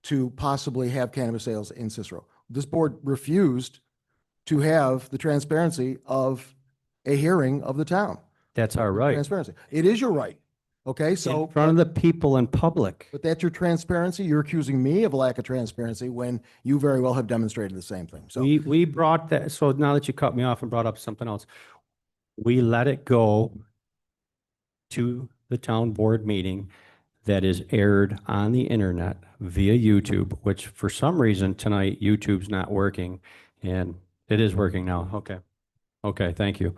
to possibly have cannabis sales in Cicero. This board refused to have the transparency of a hearing of the town. That's our right. Transparency. It is your right. Okay, so. In front of the people in public. But that's your transparency. You're accusing me of lack of transparency when you very well have demonstrated the same thing. So We brought that, so now that you cut me off and brought up something else, we let it go to the town board meeting that is aired on the internet via YouTube, which for some reason tonight, YouTube's not working and it is working now. Okay. Okay, thank you.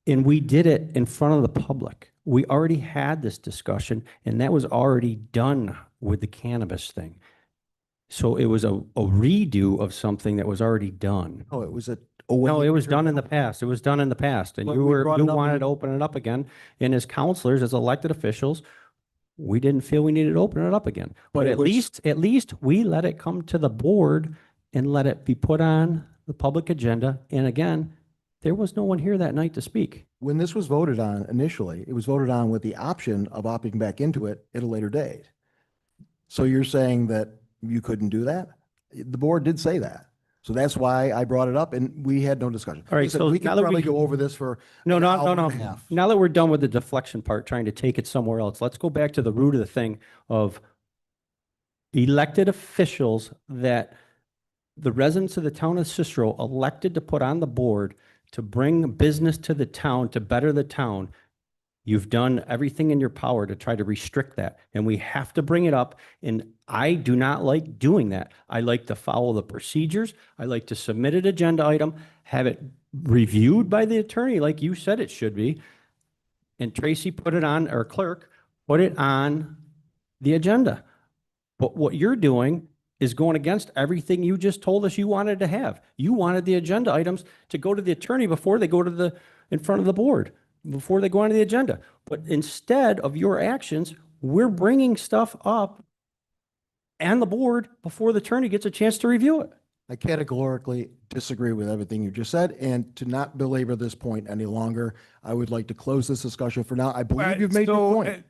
And we did it in front of the public. We already had this discussion and that was already done with the cannabis thing. So it was a redo of something that was already done. it was a Oh, when No, you it was returned done in the home? past. It was done in the past. And But you we were, brought you it up wanted in- to open it up again. And as counselors, as elected officials, we didn't feel we needed to open it up again. But But it at was- least we let it come to the board and let it be put on the public agenda. And again, there was no one here that night to speak. When this was voted on initially, it was voted on with the option of opting back into it at a later date. So you're saying that you couldn't do that? The board did say that. So that's why I brought it up and we had no discussion. All right, Listen, so we could now that probably we- go over this for No, an no, hour no, and a no. half. Now that we're done with the deflection part, trying to take it somewhere else, let's go back to the root of the thing of elected officials that the residents of the town of Cicero elected to put on the board to bring business to the town, to better the town. You've done everything in your power to try to restrict that, and we have to bring it up. And I do not like doing that. I like to follow the procedures. I like to submit an agenda item, have it reviewed by the attorney like you said it should be. And Tracy put it on, or clerk, put it on the agenda. But what you're doing is going against everything you just told us you wanted to have. You wanted the agenda items to go to the attorney before they go to the, in front of the board, before they go onto the agenda. But instead of your actions, we're bringing stuff up and the board before the attorney gets a chance to review it. I categorically disagree with everything you just said, and to not belabor this point any longer, I would like to close this discussion for now. I believe you've made your point.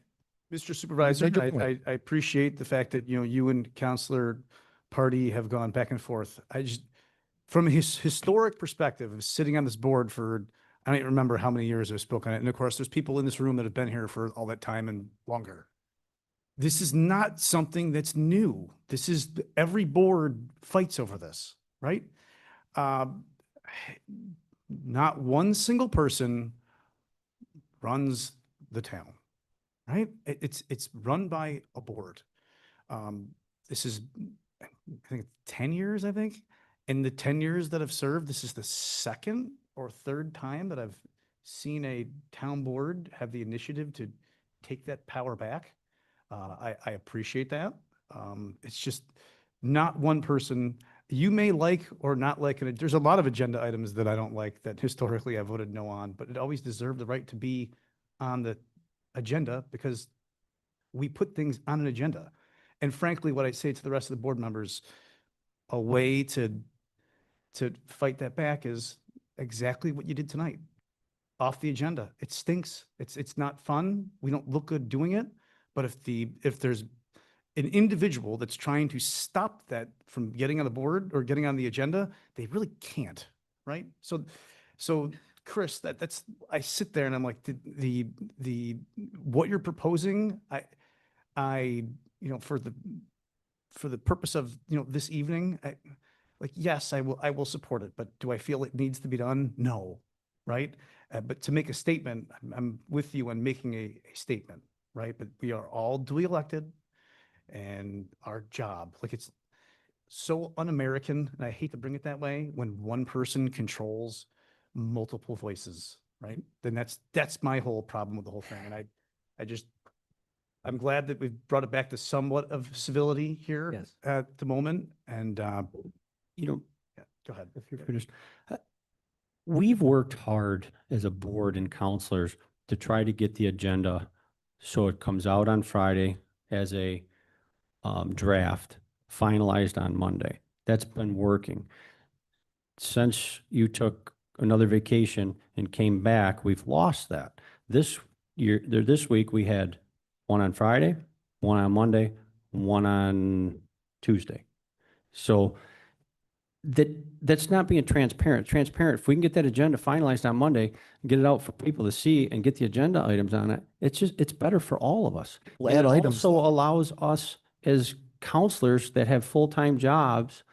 Mr. Supervisor, made your point. I appreciate the fact that, you and Counselor Party have gone back and forth. I just, from a historic perspective of sitting on this board for, I don't even remember how many years I've spoken on it. And of course, there's people in this room that have been here for all that time and longer. This is not something that's new. This is, every board fights over this, right? Not one single person runs the town, right? It's run by a board. This is, I think, 10 years, I think. In the 10 years that I've served, this is the second or third time that I've seen a town board have the initiative to take that power back. I appreciate that. It's just not one person. You may like or not like, and there's a lot of agenda items that I don't like that historically I voted no on, but it always deserved the right to be on the agenda because we put things on an agenda. And frankly, what I say to the rest of the board members, a way to fight that back is exactly what you did tonight. Off the agenda. It stinks. It's not fun. We don't look good doing it. But if there's an individual that's trying to stop that from getting on the board or getting on the agenda, they really can't, right? So Chris, that's, I sit there and I'm like, the what you're proposing, I for the purpose of, this evening, yes, I will support it, but do I feel it needs to be done? No, right? But to make a statement, I'm with you on making a statement, right? But we are all duly elected and our job, it's so un-American, and I hate to bring it that way, when one person controls multiple voices, right? Then that's my whole problem with the whole thing. And I'm glad that we've brought it back to somewhat of civility here Yes. at the moment. And, You know, yeah, go ahead. if you're finished. We've worked hard as a board and counselors to try to get the agenda so it comes out on Friday as a draft, finalized on Monday. That's been working. Since you took another vacation and came back, we've lost that. This week, we had one on Friday, one on Monday, one on Tuesday. So that's not being transparent. Transparent, if we can get that agenda finalized on Monday, get it out for people to see and get the agenda items on it, it's better for all of us. We'll And add it items. also allows us as counselors that have full-time jobs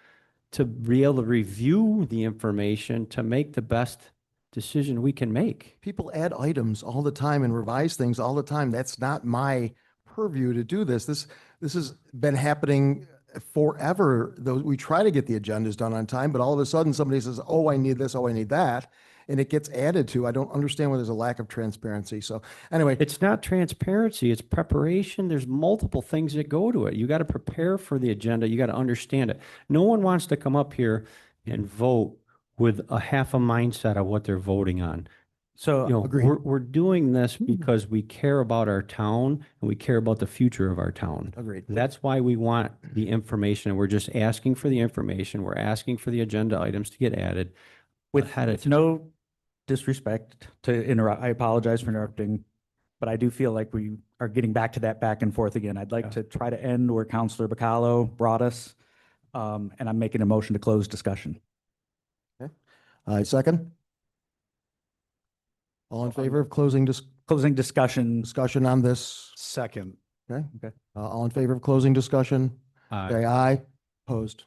to be able to review the information to make the best decision we can make. People add items all the time and revise things all the time. That's not my purview to do this. This has been happening forever. Though we try to get the agendas done on time, but all of a sudden somebody says, "Oh, I need this. Oh, I need that," and it gets added to. I don't understand why there's a lack of transparency. So anyway, It's not transparency, it's preparation. There's multiple things that go to it. You got to prepare for the agenda. You got to understand it. No one wants to come up here and vote with a half a mindset of what they're voting on. So You know, Agreed. we're doing this because we care about our town and we care about the future of our town. Agreed. That's why we want the information, and we're just asking for the information. We're asking for the agenda items to get added ahead of with no disrespect to interrupt, I apologize for interrupting, but I do feel like we are getting back to that back and forth again. I'd like to try to end where Counselor Bacallo brought us. And I'm making a motion to close discussion. Second. All in favor of closing Closing discussion. discussion on this? Second. Okay. Okay. All in favor of closing discussion? Aye. Say aye. Opposed?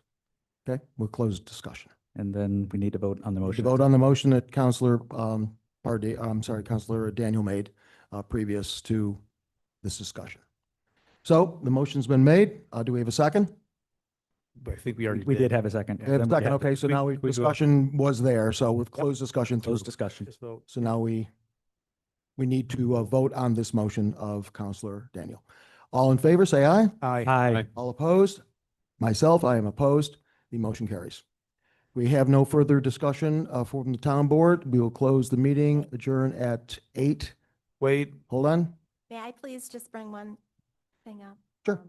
Okay, we'll close discussion. And then we need to vote on the To motion. vote on the motion that Counselor, Counselor Daniel made, previous to this discussion. So the motion's been made. Do we have a second? But I think we already We did have a second. We have a second. Okay, so now discussion was there, so we've closed discussion through. Close discussion. Just vote. So now we need to vote on this motion of Counselor Daniel. All in favor, say aye. Aye. Aye. All opposed? Myself, I am opposed. The motion carries. We have no further discussion from the town board. We will close the meeting, adjourn at 8. Wait, Hold on. May I please just bring one thing up? Sure.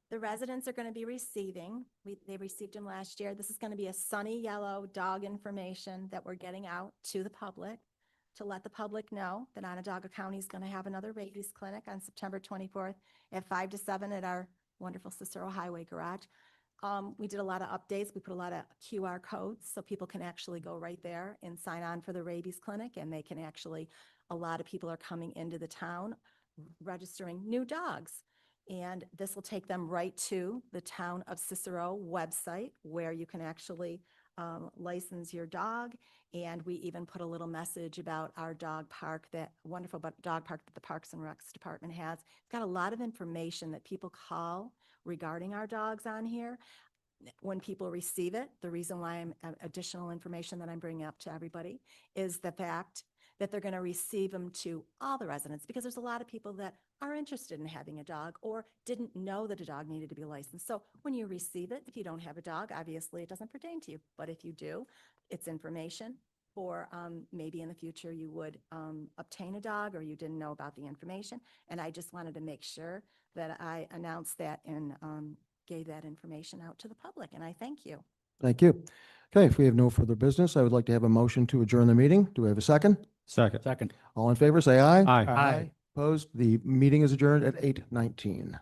The residents are going to be receiving, they received them last year. This is going to be a sunny yellow dog information that we're getting out to the public to let the public know that Onondaga County is going to have another rabies clinic on September 24th at 5 to 7 at our wonderful Cicero Highway Garage. We did a lot of updates. We put a lot of QR codes so people can actually go right there and sign on for the rabies clinic, and they can actually, a lot of people are coming into the town registering new dogs. And this will take them right to the Town of Cicero website where you can actually license your dog. And we even put a little message about our dog park, that wonderful dog park that the Parks and Recs Department has. It's got a lot of information that people call regarding our dogs on here. When people receive it, the reason why additional information that I'm bringing up to everybody is the fact that they're going to receive them to all the residents, because there's a lot of people that are interested in having a dog or didn't know that a dog needed to be licensed. So when you receive it, if you don't have a dog, obviously it doesn't pertain to you. But if you do, it's information for maybe in the future you would obtain a dog or you didn't know about the information. And I just wanted to make sure that I announced that and gave that information out to the public. And I thank you. Thank you. Okay, if we have no further business, I would like to have a motion to adjourn the meeting. Do we have a second? Second. Second. All in favor, say aye. Aye. Aye. Opposed? The meeting is adjourned at 8:19.